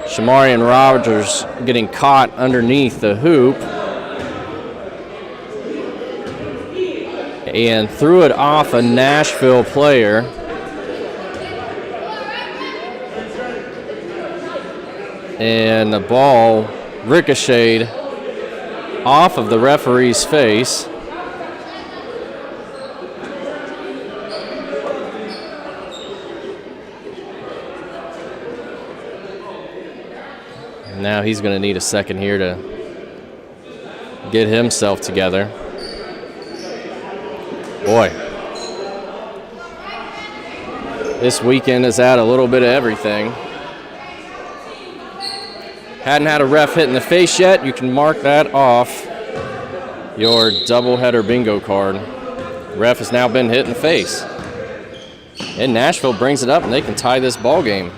Shamarian Rogers getting caught underneath the hoop and threw it off a Nashville player. And the ball ricocheted off of the referee's face. Now he's going to need a second here to get himself together. Boy, this weekend has had a little bit of everything. Hadn't had a ref hit in the face yet. You can mark that off your doubleheader bingo card. Ref has now been hit in the face. And Nashville brings it up, and they can tie this ball game.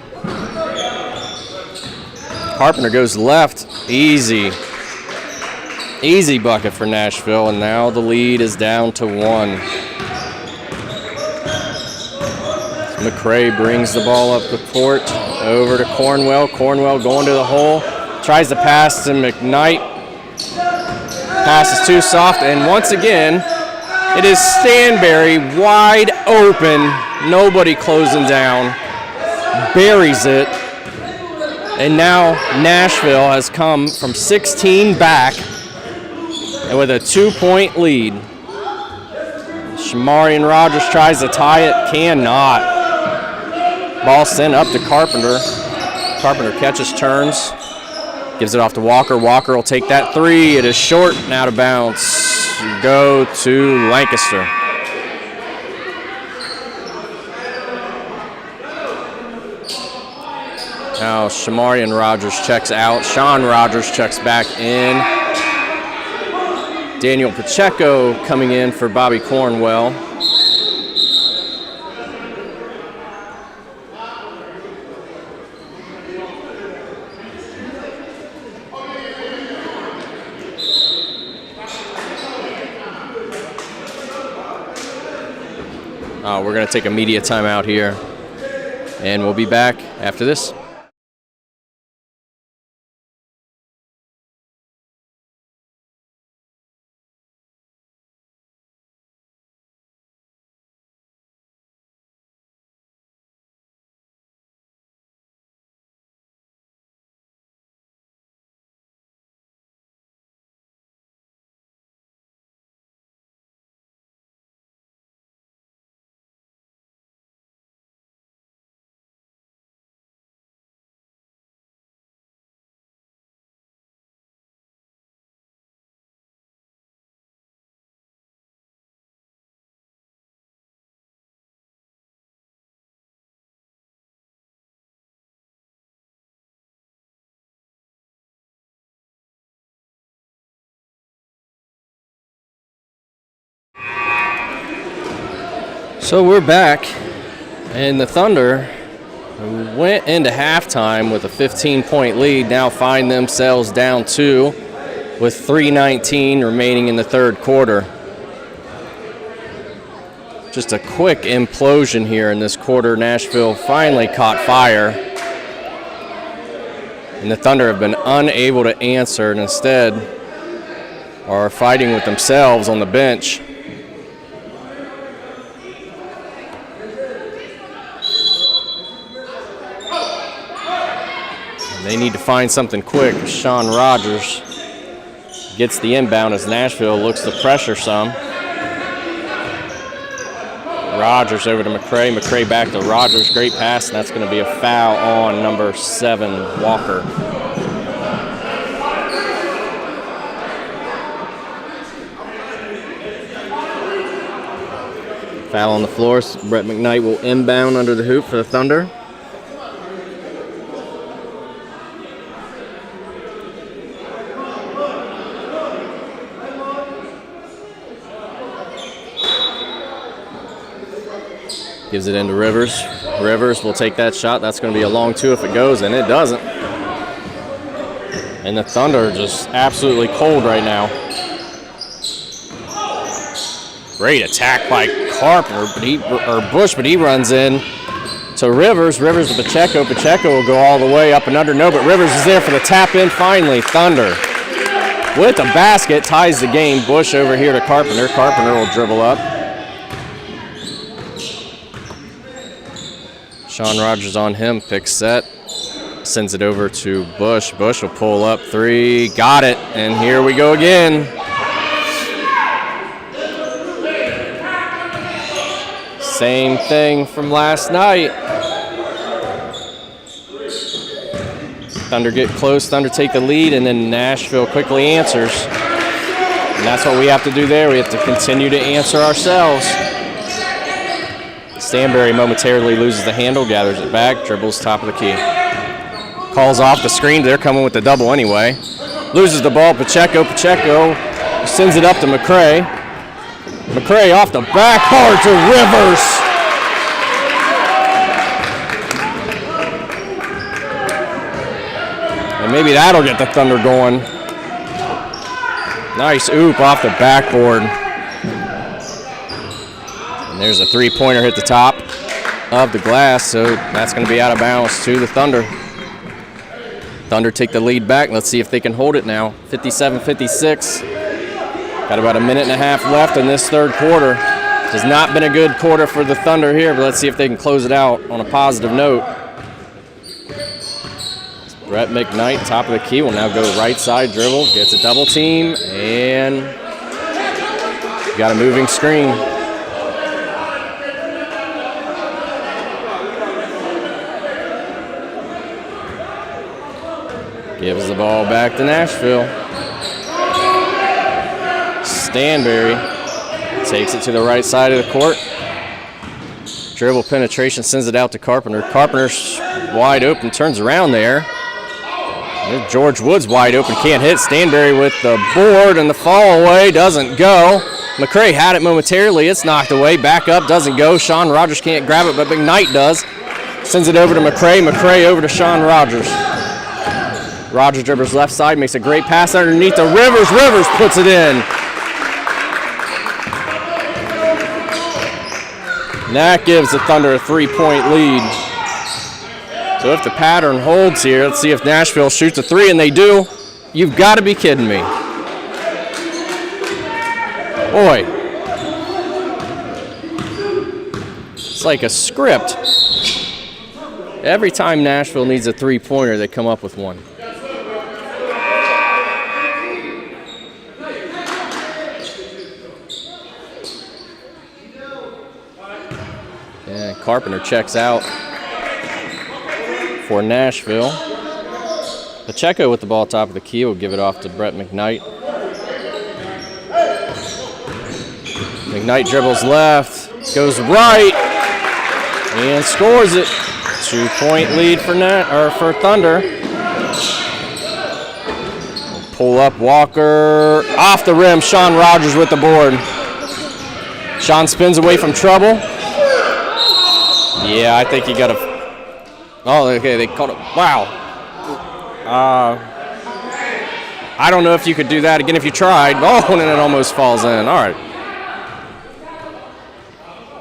Carpenter goes left, easy bucket for Nashville, and now the lead is down to 1. McCray brings the ball up the court, over to Cornwell. Cornwell going to the hole, tries to pass to McKnight. Pass is too soft, and once again, it is Stanberry wide open, nobody closing down, buries it. And now Nashville has come from 16 back and with a 2-point lead. Shamarian Rogers tries to tie it, cannot. Ball sent up to Carpenter. Carpenter catches, turns, gives it off to Walker. Walker will take that three. It is short and out of bounds. Go to Lancaster. Now Shamarian Rogers checks out. Sean Rogers checks back in. Daniel Pacheco coming in for Bobby Cornwell. We're going to take a media timeout here, and we'll be back after this. So we're back And the Thunder, who went into halftime with a 15-point lead, now find themselves down 2 with 3:19 remaining in the third quarter. Just a quick implosion here in this quarter. Nashville finally caught fire. And the Thunder have been unable to answer and instead are fighting with themselves on the bench. And they need to find something quick. Sean Rogers gets the inbound as Nashville looks to pressure some. Rogers over to McCray. McCray back to Rogers. Great pass, and that's going to be a foul on number 7, Walker. Foul on the floor. So Brett McKnight will inbound under the hoop for the Thunder. Gives it into Rivers. Rivers will take that shot. That's going to be a long 2 if it goes, and it doesn't. And the Thunder are just absolutely cold right now. Great attack by Carpenter, Bush, but he runs in to Rivers. Rivers to Pacheco. Pacheco will go all the way up and under. No, but Rivers is there for the tap in finally. Thunder with the basket ties the game. Bush over here to Carpenter. Carpenter will dribble up. Sean Rogers on him, picks set, sends it over to Bush. Bush will pull up 3, got it, and here we go again. Same thing from last night. Thunder get close, Thunder take the lead, and then Nashville quickly answers. And that's what we have to do there. We have to continue to answer ourselves. Stanberry momentarily loses the handle, gathers it back, dribbles top of the key. Calls off the screen. They're coming with the double anyway. Loses the ball. Pacheco sends it up to McCray. McCray off the back, hard to Rivers. And maybe that'll get the Thunder going. Nice oop off the backboard. And there's a 3-pointer hit the top of the glass, so that's going to be out of bounds to the Thunder. Thunder take the lead back. Let's see if they can hold it now. 57-56. Got about a minute and a half left in this third quarter. Has not been a good quarter for the Thunder here, but let's see if they can close it out on a positive note. Brett McKnight, top of the key, will now go right side dribble, gets a double team, and got a moving screen. Gives the ball back to Nashville. Stanberry takes it to the right side of the court. Dribble penetration, sends it out to Carpenter. Carpenter's wide open, turns around there. There's George Woods wide open, can't hit. Stanberry with the board, and the fall away doesn't go. McCray had it momentarily. It's knocked away. Back up, doesn't go. Sean Rogers can't grab it, but McKnight does. Sends it over to McCray. McCray over to Sean Rogers. Rogers dribbles left side, makes a great pass underneath to Rivers. Rivers puts it in. And that gives the Thunder a 3-point lead. So if the pattern holds here, let's see if Nashville shoots a 3, and they do. You've got to be kidding me. Boy. It's like a script. Every time Nashville needs a 3-pointer, they come up with one. And Carpenter checks out for Nashville. Pacheco with the ball top of the key will give it off to Brett McKnight. McKnight dribbles left, goes right, and scores it. 2-point lead for Thunder. Pull up Walker, off the rim, Sean Rogers with the board. Sean spins away from trouble. Yeah, I think you got to. Oh, okay, they called it. Wow. I don't know if you could do that again if you tried. Oh, and it almost falls in. All right.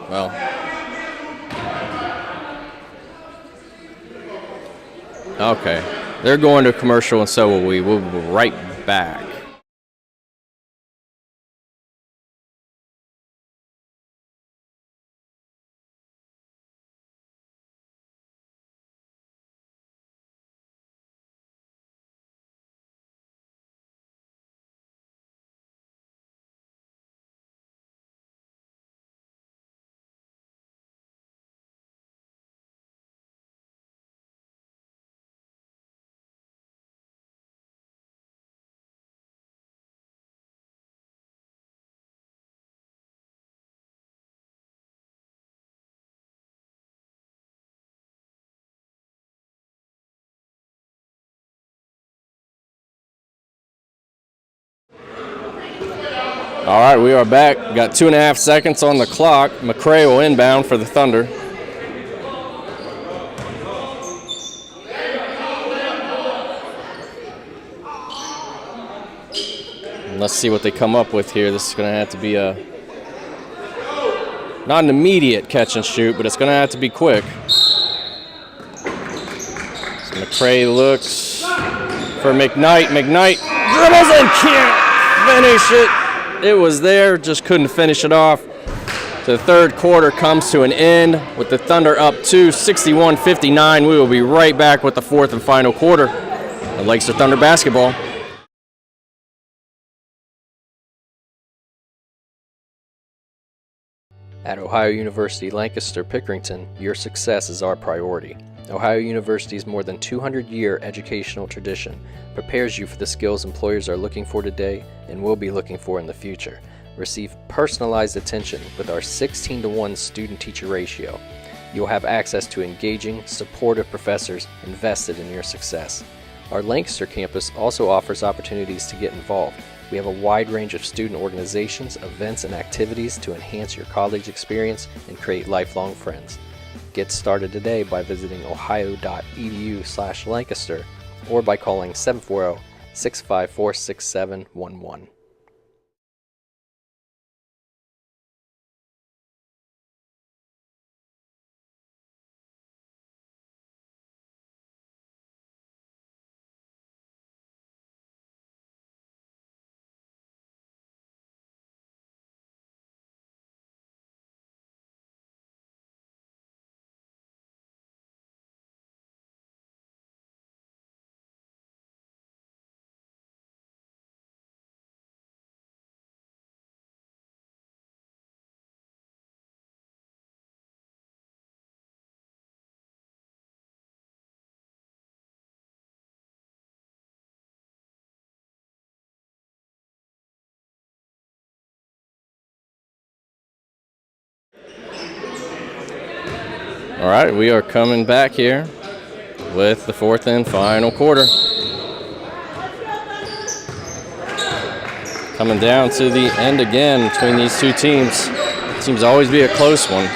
Well. Okay. They're going to commercial, and so will we. We'll be right back. All right, we are back. Got 2.5 seconds on the clock. McCray will inbound for the Thunder. And let's see what they come up with here. This is going to have to be not an immediate catch and shoot, but it's going to have to be quick. So McCray looks for McKnight. McKnight dribbles and can't finish it. It was there, just couldn't finish it off. The third quarter comes to an end with the Thunder up 61-59. We will be right back with the fourth and final quarter of Lancaster Thunder basketball. At Ohio University Lancaster Pickerington, your success is our priority. Ohio University's more than 200-year educational tradition prepares you for the skills employers are looking for today and will be looking for in the future. Receive personalized attention with our 16-to-1 student-teacher ratio. You'll have access to engaging, supportive professors invested in your success. Our Lancaster campus also offers opportunities to get involved. We have a wide range of student organizations, events, and activities to enhance your college experience and create lifelong friends. Get started today by visiting ohio.edu/Lancaster or by calling 740-654-6711. All right, we are coming back here with the fourth and final quarter. Coming down to the end again between these two teams. It seems to always be a close one.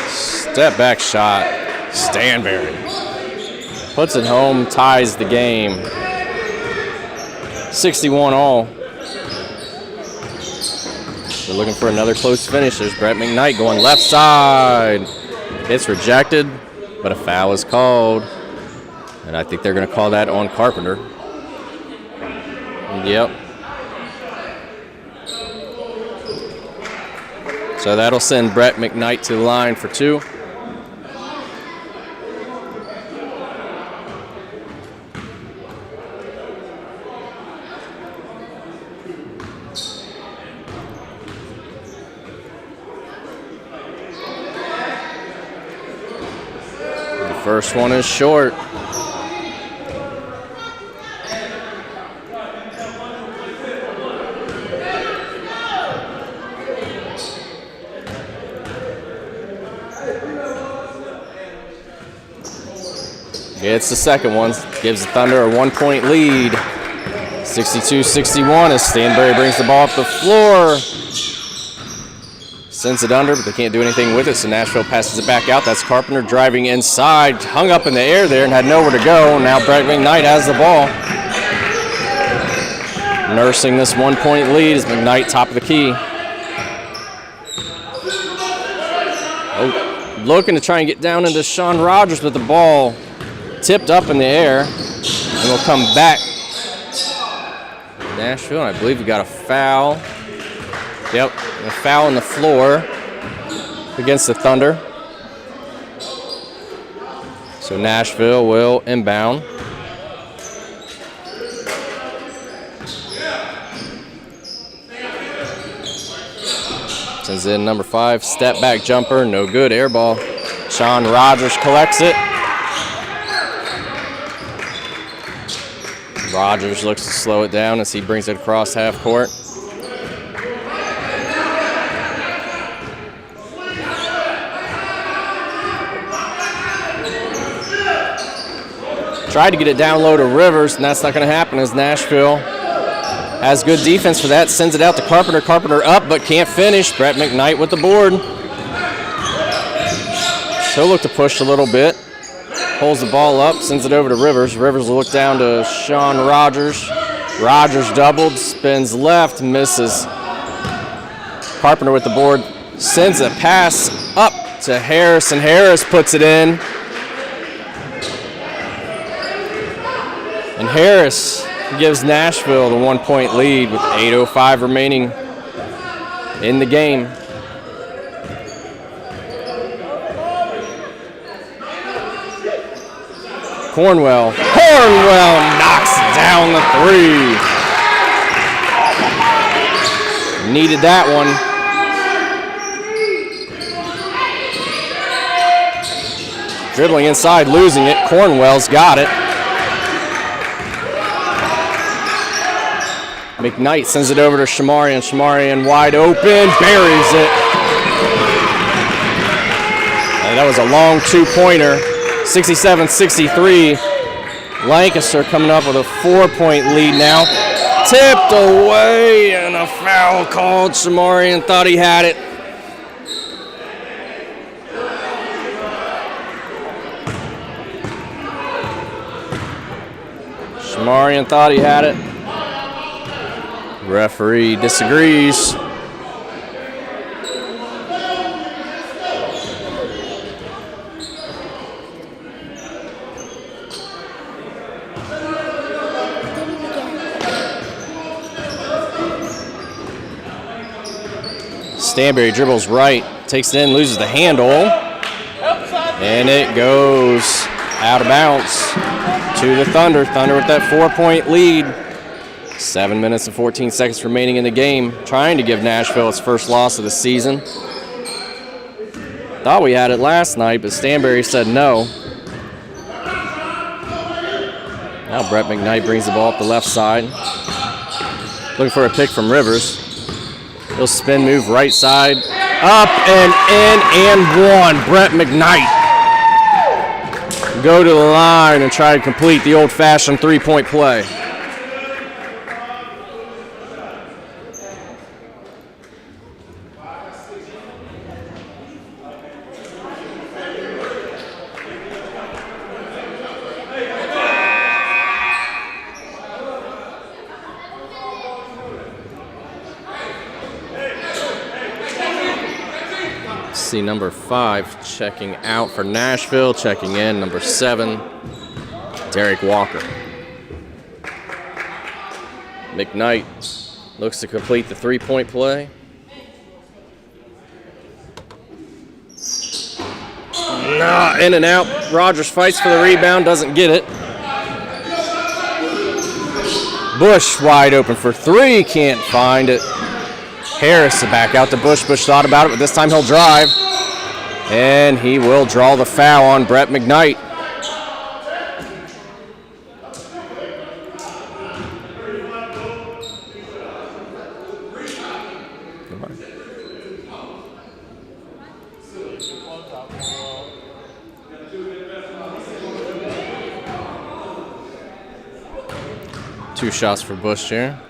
Step back shot, Stanberry. Puts it home, ties the game. 61 all. They're looking for another close finish. There's Brett McKnight going left side. It's rejected, but a foul is called. And I think they're going to call that on Carpenter. Yep. So that'll send Brett McKnight to the line for two. First one is short. It's the second one. Gives the Thunder a 1-point lead. 62-61 as Stanberry brings the ball up the floor. Sends it under, but they can't do anything with it, so Nashville passes it back out. That's Carpenter driving inside, hung up in the air there and had nowhere to go. Now Brett McKnight has the ball. Nursing this 1-point lead is McKnight, top of the key. Oh, looking to try and get down into Sean Rogers with the ball tipped up in the air, and will come back. Nashville, I believe we got a foul. Yep, a foul on the floor against the Thunder. So Nashville will inbound. Sends in number 5, step back jumper, no good, air ball. Sean Rogers collects it. Rogers looks to slow it down as he brings it across half court. Tried to get it down low to Rivers, and that's not going to happen as Nashville has good defense for that. Sends it out to Carpenter. Carpenter up, but can't finish. Brett McKnight with the board. He'll look to push a little bit. Pulls the ball up, sends it over to Rivers. Rivers will look down to Sean Rogers. Rogers doubled, spins left, misses. Carpenter with the board. Sends a pass up to Harris, and Harris puts it in. And Harris gives Nashville the 1-point lead with 8:05 remaining in the game. Cornwell knocks down the 3. Needed that one. Dribbling inside, losing it. Cornwell's got it. McKnight sends it over to Shamarian. Shamarian wide open, buries it. And that was a long 2-pointer. 67-63. Lancaster coming up with a 4-point lead now. Tipped away and a foul called. Shamarian thought he had it. Shamarian thought he had it. Referee disagrees. Stanberry dribbles right, takes it in, loses the handle, and it goes out of bounds to the Thunder. Thunder with that 4-point lead. 7 minutes and 14 seconds remaining in the game, trying to give Nashville its first loss of the season. Thought we had it last night, but Stanberry said no. Now Brett McKnight brings the ball up the left side. Looking for a pick from Rivers. He'll spin move right side. Up and in and one. Brett McKnight. Go to the line and try to complete the old-fashioned 3-point play. See number 5 checking out for Nashville, checking in number 7, Derek Walker. McKnight looks to complete the 3-point play. In and out. Rogers fights for the rebound, doesn't get it. Bush wide open for 3, can't find it. Harris back out to Bush. Bush thought about it, but this time he'll drive. And he will draw the foul on Brett McKnight. Two shots for Bush here.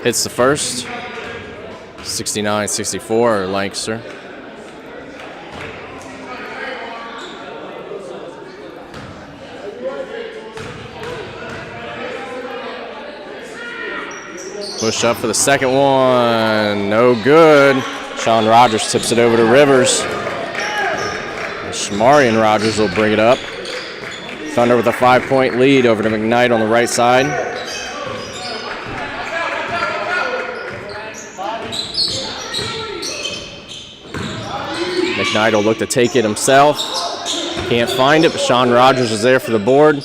Hits the first. 69-64, Lancaster. Push up for the second one. No good. Sean Rogers tips it over to Rivers. Shamarian Rogers will bring it up. Thunder with a 5-point lead over to McKnight on the right side. McKnight will look to take it himself. Can't find it, but Sean Rogers is there for the board.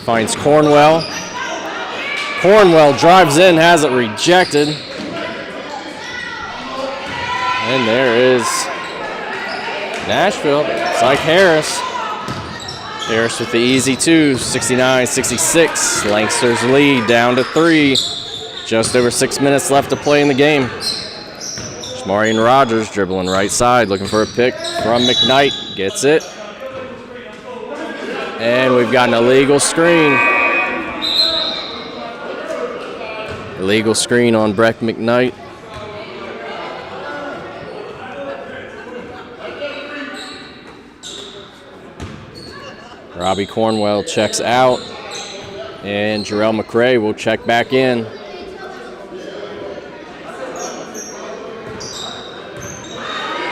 Finds Cornwell. Cornwell drives in, has it rejected. And there is Nashville. It's like Harris. Harris with the easy two, 69-66. Lancaster's lead down to 3. Just over 6 minutes left to play in the game. Shamarian Rogers dribbling right side, looking for a pick from McKnight. Gets it. And we've got an illegal screen. Illegal screen on Brett McKnight. Robbie Cornwell checks out, and Jarrell McCray will check back in.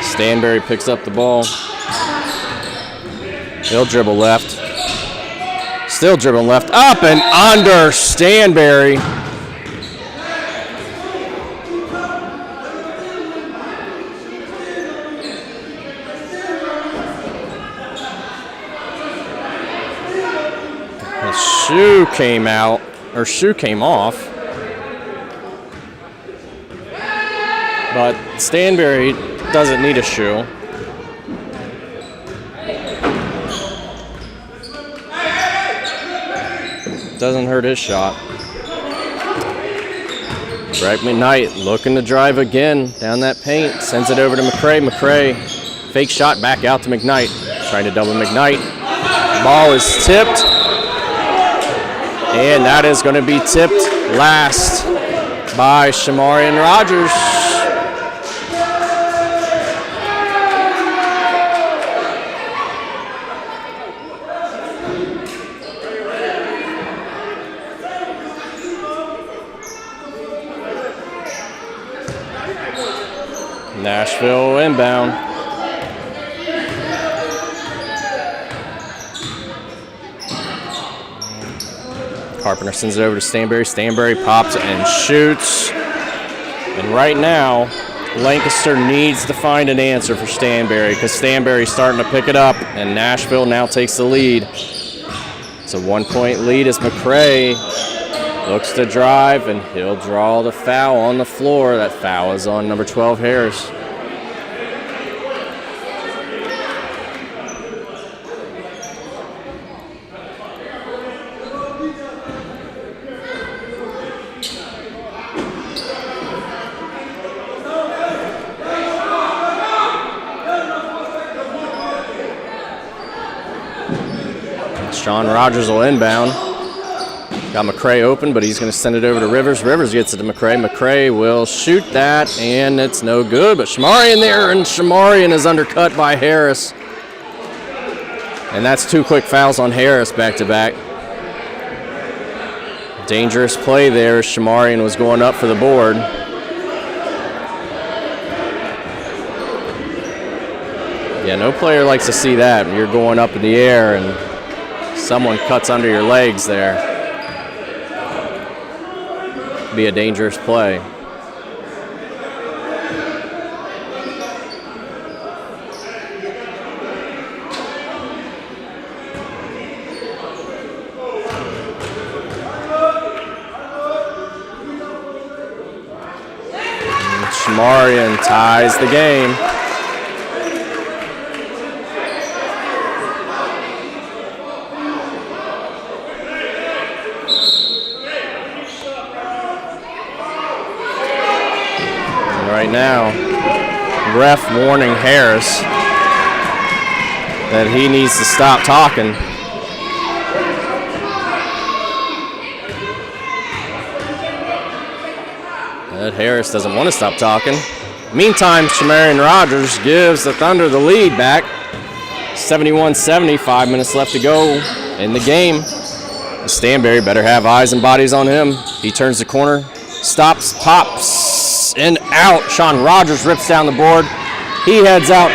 Stanberry picks up the ball. He'll dribble left. Still dribbling left. Up and under Stanberry. Shoe came out, or shoe came off. But Stanberry doesn't need a shoe. Doesn't hurt his shot. Brett McKnight looking to drive again down that paint. Sends it over to McCray. McCray, fake shot back out to McKnight. Trying to double McKnight. Ball is tipped. And that is going to be tipped last by Shamarian Rogers. Nashville inbound. Carpenter sends it over to Stanberry. Stanberry pops and shoots. And right now, Lancaster needs to find an answer for Stanberry because Stanberry's starting to pick it up, and Nashville now takes the lead. It's a 1-point lead as McCray looks to drive, and he'll draw the foul on the floor. That foul is on number 12, Harris. Sean Rogers will inbound. Got McCray open, but he's going to send it over to Rivers. Rivers gets it to McCray. McCray will shoot that, and it's no good. But Shamarian there, and Shamarian is undercut by Harris. And that's 2 quick fouls on Harris back-to-back. Dangerous play there. Shamarian was going up for the board. Yeah, no player likes to see that. You're going up in the air, and someone cuts under your legs there. Be a dangerous play. Shamarian ties the game. Right now, ref warning Harris that he needs to stop talking. Ed Harris doesn't want to stop talking. Meantime, Shamarian Rogers gives the Thunder the lead back. 71-70, 5 minutes left to go in the game. Stanberry better have eyes and bodies on him. He turns the corner, stops, pops, and out. Sean Rogers rips down the board. He heads out.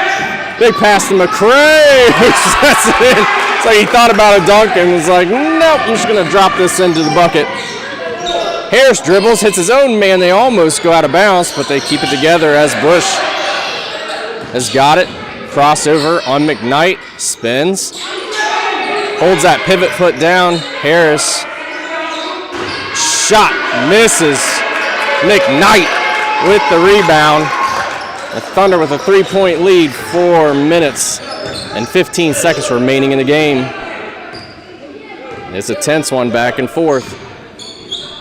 Big pass to McCray. He sets it in. It's like he thought about a dunk and was like, nope, I'm just going to drop this into the bucket. Harris dribbles, hits his own man. They almost go out of bounds, but they keep it together as Bush has got it. Crossover on McKnight. Spins. Holds that pivot foot down. Harris. Shot. Misses. McKnight with the rebound. The Thunder with a 3-point lead. 4 minutes and 15 seconds remaining in the game. It's a tense one back and forth.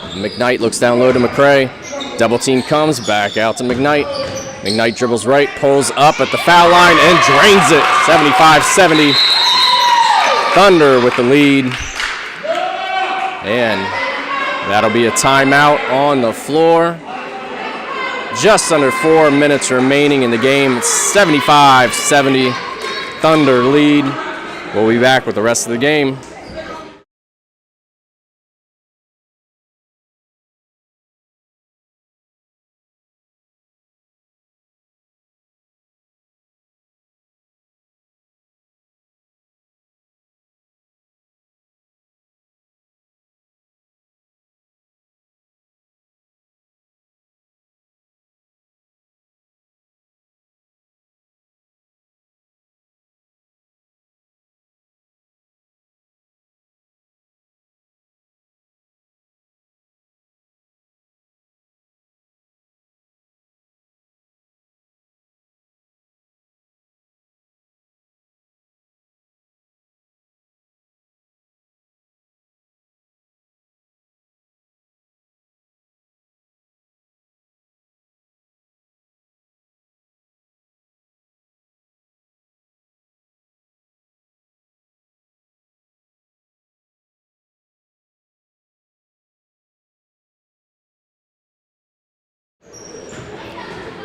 McKnight looks down low to McCray. Double team comes back out to McKnight. McKnight dribbles right, pulls up at the foul line, and drains it. 75-70. Thunder with the lead. And that'll be a timeout on the floor. Just under 4 minutes remaining in the game. It's 75-70. Thunder lead. We'll be back with the rest of the game.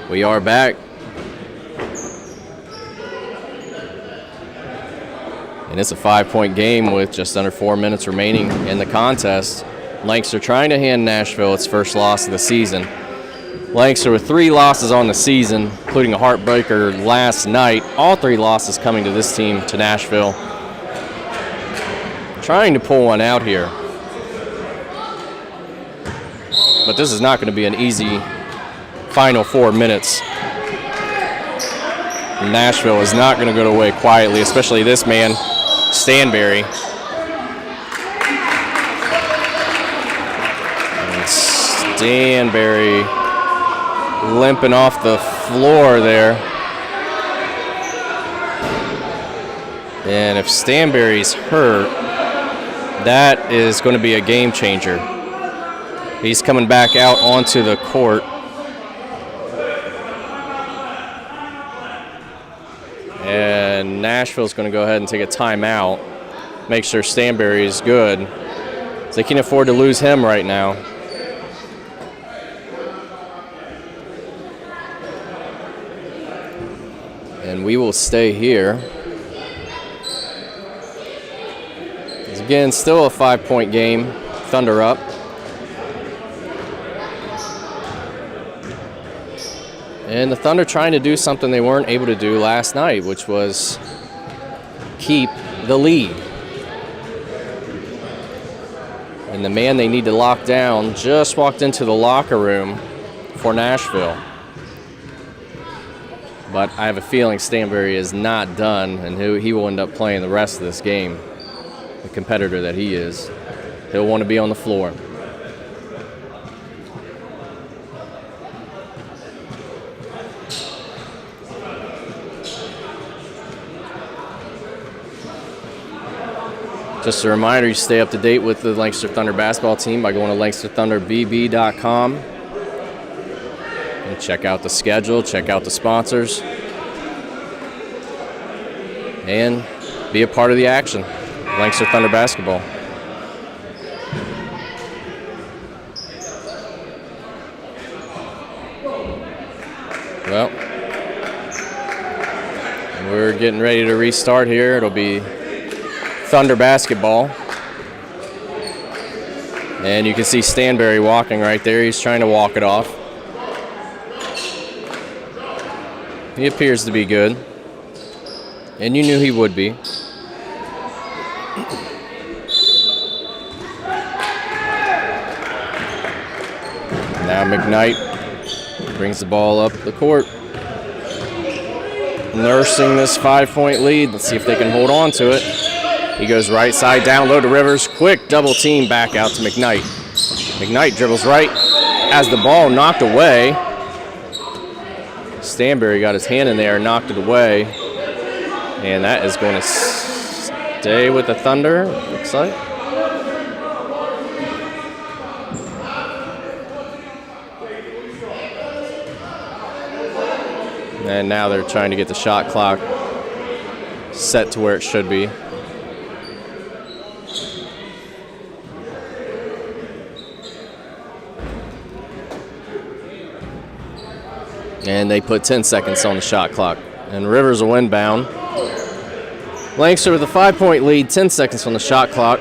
We are back. And it's a 5-point game with just under 4 minutes remaining in the contest. Lancaster trying to hand Nashville its first loss of the season. Lancaster with 3 losses on the season, including a heartbreaker last night. All 3 losses coming to this team, to Nashville. Trying to pull one out here. But this is not going to be an easy final 4 minutes. Nashville is not going to go away quietly, especially this man, Stanberry. And Stanberry limping off the floor there. And if Stanberry's hurt, that is going to be a game changer. He's coming back out onto the court. And Nashville's going to go ahead and take a timeout, make sure Stanberry is good. So they can't afford to lose him right now. And we will stay here. Again, still a 5-point game. Thunder up. And the Thunder trying to do something they weren't able to do last night, which was keep the lead. And the man they need to lock down just walked into the locker room for Nashville. But I have a feeling Stanberry is not done, and he will end up playing the rest of this game. The competitor that he is, he'll want to be on the floor. Just a reminder, you stay up to date with the Lancaster Thunder basketball team by going to LancasterThunderBB.com and check out the schedule, check out the sponsors, and be a part of the action. Lancaster Thunder basketball. Well, we're getting ready to restart here. It'll be Thunder basketball. And you can see Stanberry walking right there. He's trying to walk it off. He appears to be good. And you knew he would be. Now McKnight brings the ball up the court. Nursing this 5-point lead. Let's see if they can hold on to it. He goes right side down low to Rivers. Quick double team back out to McKnight. McKnight dribbles right as the ball knocked away. Stanberry got his hand in there and knocked it away. And that is going to stay with the Thunder, looks like. And now they're trying to get the shot clock set to where it should be. And they put 10 seconds on the shot clock. And Rivers will inbound. Lancaster with a 5-point lead, 10 seconds on the shot clock.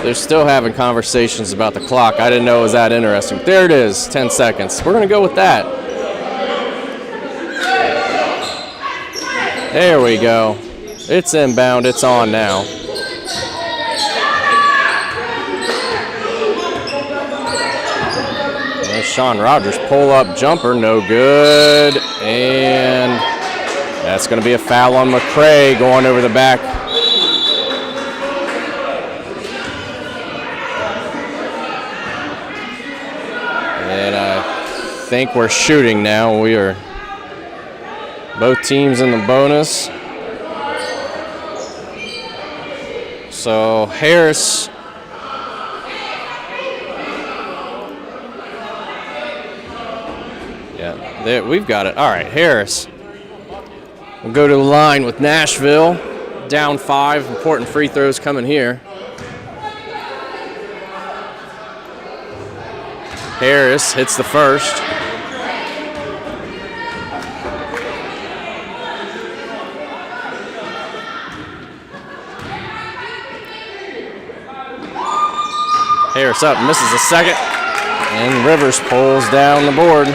They're still having conversations about the clock. I didn't know it was that interesting. There it is, 10 seconds. We're going to go with that. There we go. It's inbound. It's on now. There's Sean Rogers. Pull-up jumper. No good. And that's going to be a foul on McCray going over the back. I think we're shooting now. We are both teams in the bonus. So Harris there, we've got it. All right, Harris will go to the line with Nashville. Down 5, important free throws coming here. Harris hits the first. Harris up, misses the second, and Rivers pulls down the board.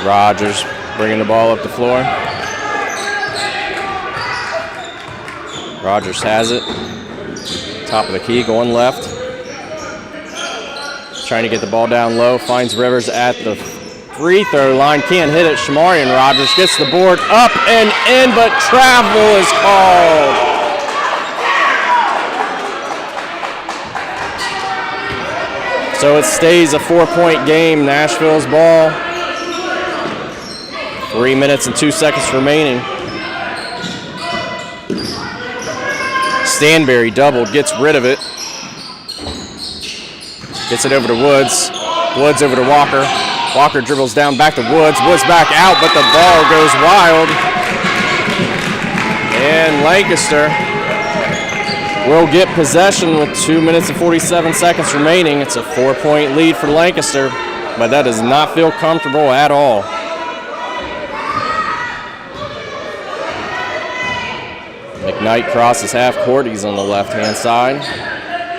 Rogers bringing the ball up the floor. Rogers has it. Top of the key, going left. Trying to get the ball down low, finds Rivers at the free throw line, can't hit it. Shamarian Rogers gets the board up and in, but travel is called. So it stays a 4-point game, Nashville's ball. 3 minutes and 2 seconds remaining. Stanberry doubled, gets rid of it. Gets it over to Woods. Woods over to Walker. Walker dribbles down back to Woods. Woods back out, but the ball goes wild. And Lancaster will get possession with 2 minutes and 47 seconds remaining. It's a 4-point lead for Lancaster, but that does not feel comfortable at all. McKnight crosses half court. He's on the left-hand side.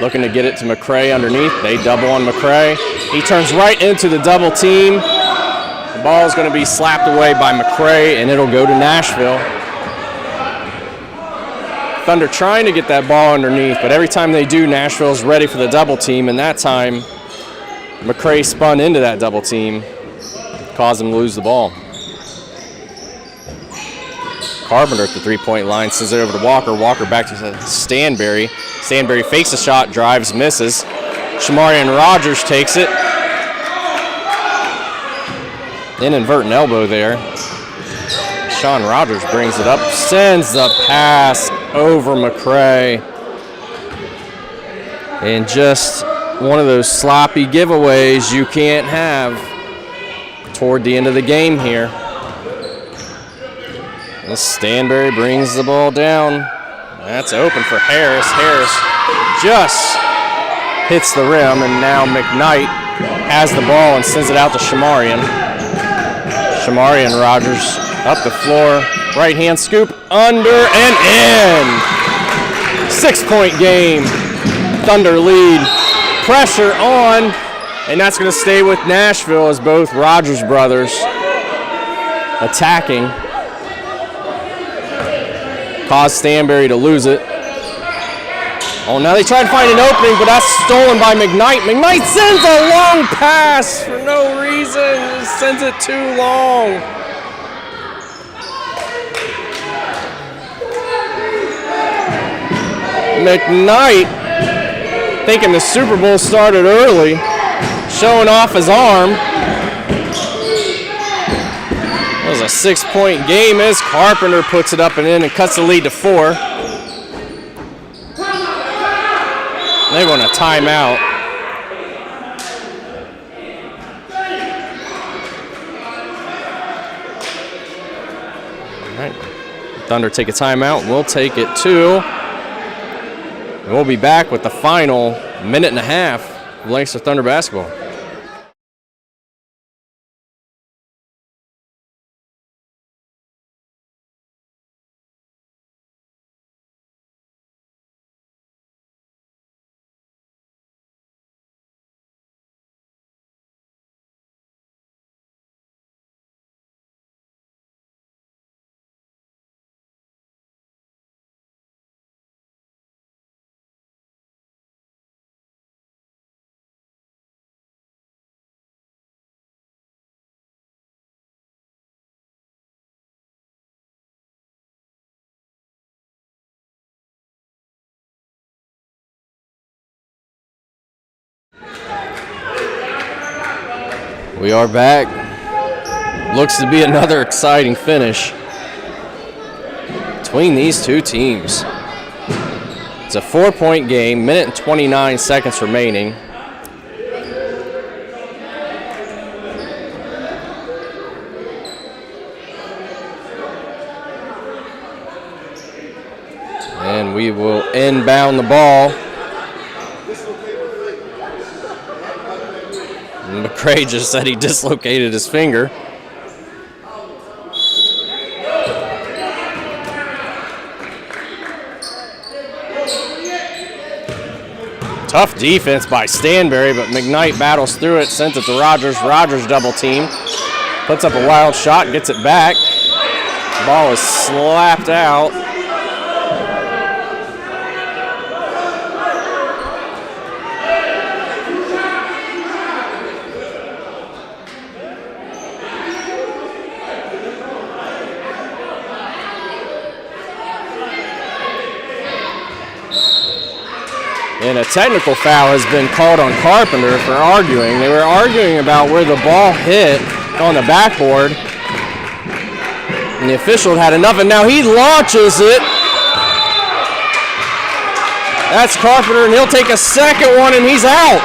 Looking to get it to McCray underneath. They double on McCray. He turns right into the double team. The ball is going to be slapped away by McCray, and it'll go to Nashville. Thunder trying to get that ball underneath, but every time they do, Nashville's ready for the double team, and that time, McCray spun into that double team, caused him to lose the ball. Carpenter at the three-point line, sends it over to Walker. Walker back to Stanberry. Stanberry fakes a shot, drives, misses. Shamarian Rogers takes it. Inadvertent elbow there. Sean Rogers brings it up, sends the pass over McCray. And just one of those sloppy giveaways you can't have toward the end of the game here. And Stanberry brings the ball down. That's open for Harris. Harris just hits the rim, and now McKnight has the ball and sends it out to Shamarian. Shamarian Rogers up the floor. Right hand scoop, under and in. 6-point game. Thunder lead. Pressure on, and that's going to stay with Nashville as both Rogers brothers attacking. Caused Stanberry to lose it. Oh, now they try to find an opening, but that's stolen by McKnight. McKnight sends a long pass for no reason. He sends it too long. McKnight, thinking the Super Bowl started early, showing off his arm. It was a 6-point game as Carpenter puts it up and in and cuts the lead to 4. They want a timeout. All right. Thunder take a timeout. We'll take it too. And we'll be back with the final minute and a half of Lancaster Thunder basketball. We are back. Looks to be another exciting finish between these two teams. It's a 4-point game, minute and 29 seconds remaining. And we will inbound the ball. McCray just said he dislocated his finger. Tough defense by Stanberry, but McKnight battles through it, sends it to Rogers. Rogers double team. Puts up a wild shot, gets it back. The ball is slapped out. And a technical foul has been called on Carpenter for arguing. They were arguing about where the ball hit on the backboard. And the official had enough, and now he launches it. That's Carpenter, and he'll take a second one, and he's out.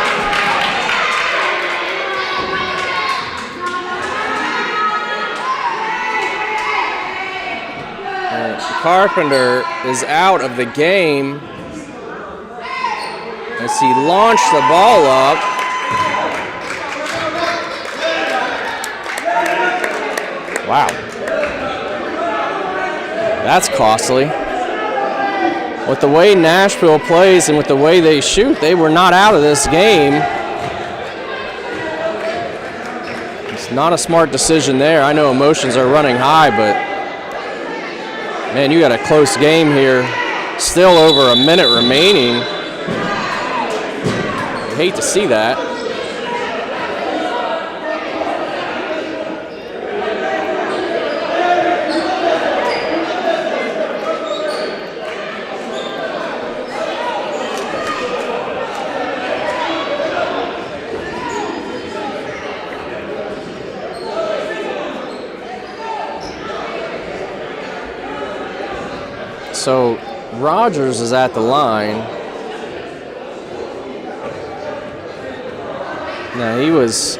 Carpenter is out of the game as he launched the ball up. Wow. That's costly. With the way Nashville plays and with the way they shoot, they were not out of this game. It's not a smart decision there. I know emotions are running high, but man, you got a close game here. Still over a minute remaining. I hate to see that. So Rogers is at the line. Now he was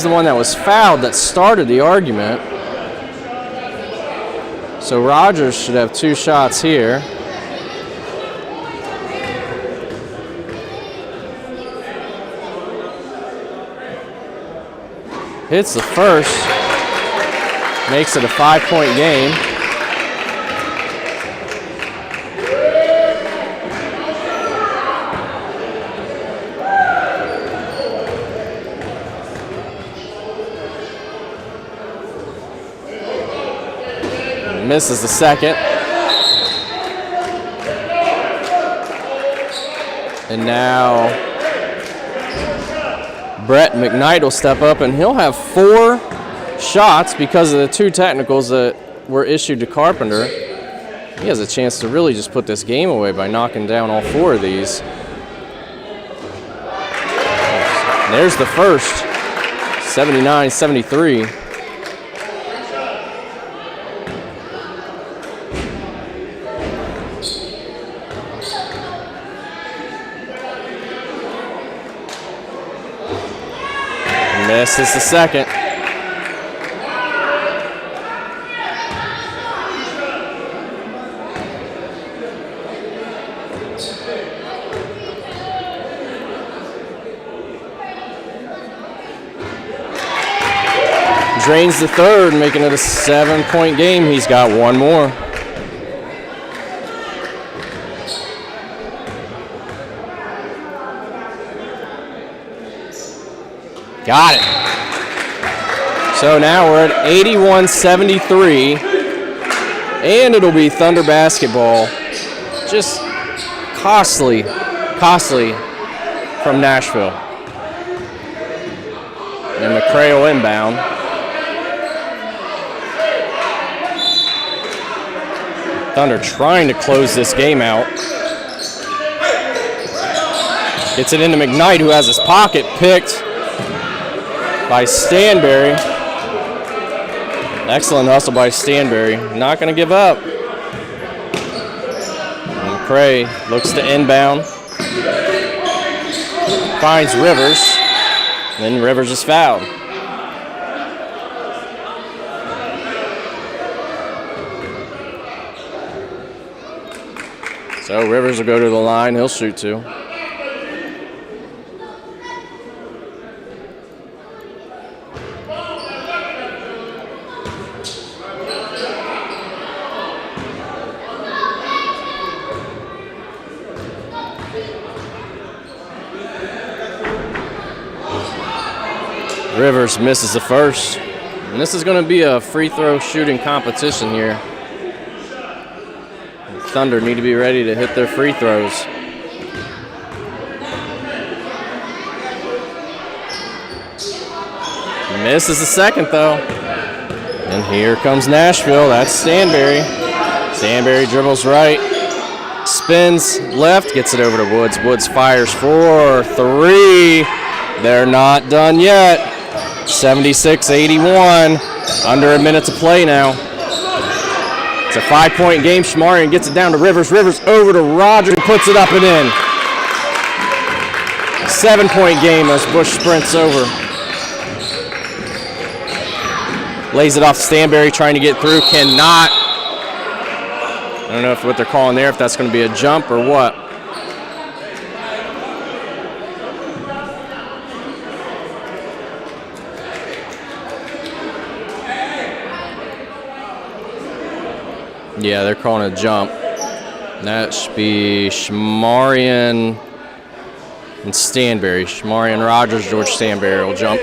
the one that was fouled that started the argument. So Rogers should have 2 shots here. Hits the first. Makes it a 5-point game. Misses the second. And now Brett McKnight will step up, and he'll have 4 shots because of the 2 technicals that were issued to Carpenter. He has a chance to really just put this game away by knocking down all 4 of these. There's the first, 79-73. Misses the second. Drains the third, making it a 7-point game. He's got 1 more. Got it. So now we're at 81-73, and it'll be Thunder basketball. Just costly from Nashville. And McCray will inbound. Thunder trying to close this game out. Gets it into McKnight, who has his pocket picked by Stanberry. Excellent hustle by Stanberry. Not going to give up. And McCray looks to inbound. Finds Rivers. Then Rivers is fouled. So Rivers will go to the line. He'll shoot 2. Rivers misses the first. And this is going to be a free throw shooting competition here. The Thunder need to be ready to hit their free throws. Misses the second though. And here comes Nashville. That's Stanberry. Stanberry dribbles right. Spins left, gets it over to Woods. Woods fires for 3. They're not done yet. 76-81. Under a minute to play now. It's a 5-point game. Schmarian gets it down to Rivers. Rivers over to Rogers. Puts it up and in. 7-point game as Bush sprints over. Lays it off to Stanberry, trying to get through. Cannot. I don't know what they're calling there, if that's going to be a jump or what. Yeah, they're calling a jump. That should be Schmarian and Stanberry. Schmarian, Rogers, George Stanberry will jump.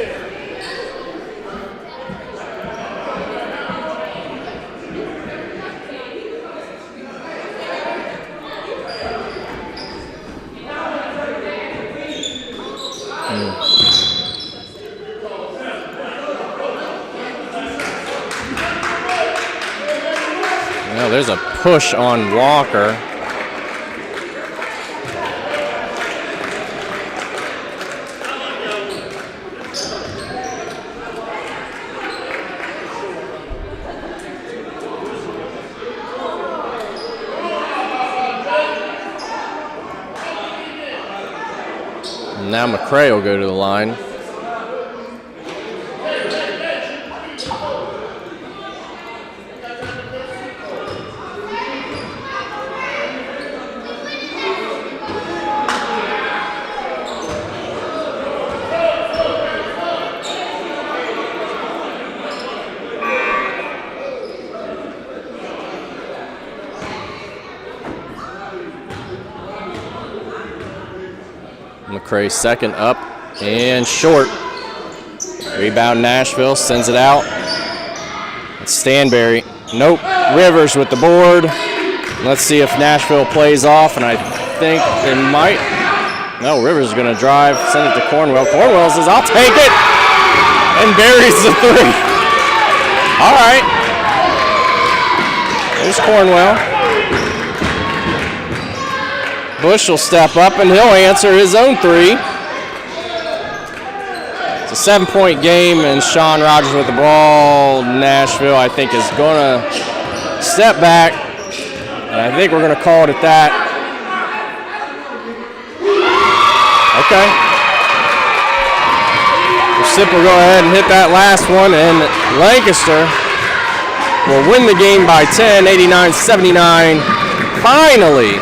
Well, there's a push on Walker. And now McCray will go to the line. McCray second up and short. Rebound Nashville, sends it out. It's Stanberry. Nope, Rivers with the board. Let's see if Nashville plays off, and I think they might. No, Rivers is going to drive, send it to Cornwell. Cornwell says, I'll take it, and buries the three. All right. There's Cornwell. Bush will step up, and he'll answer his own three. It's a 7-point game, and Sean Rogers with the ball. Nashville, I think, is going to step back, and I think we're going to call it at that. Okay. Sip will go ahead and hit that last one, and Lancaster will win the game by 10, 89-79. Finally,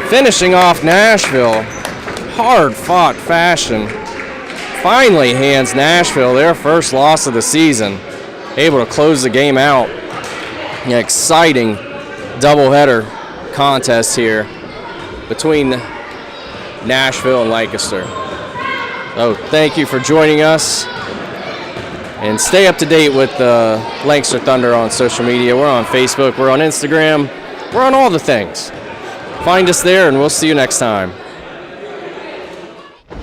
finishing off Nashville, hard-fought fashion. Finally hands Nashville their first loss of the season. Able to close the game out. An exciting doubleheader contest here between Nashville and Lancaster. So thank you for joining us. And stay up to date with the Lancaster Thunder on social media. We're on Facebook, we're on Instagram, we're on all the things. Find us there, and we'll see you next time.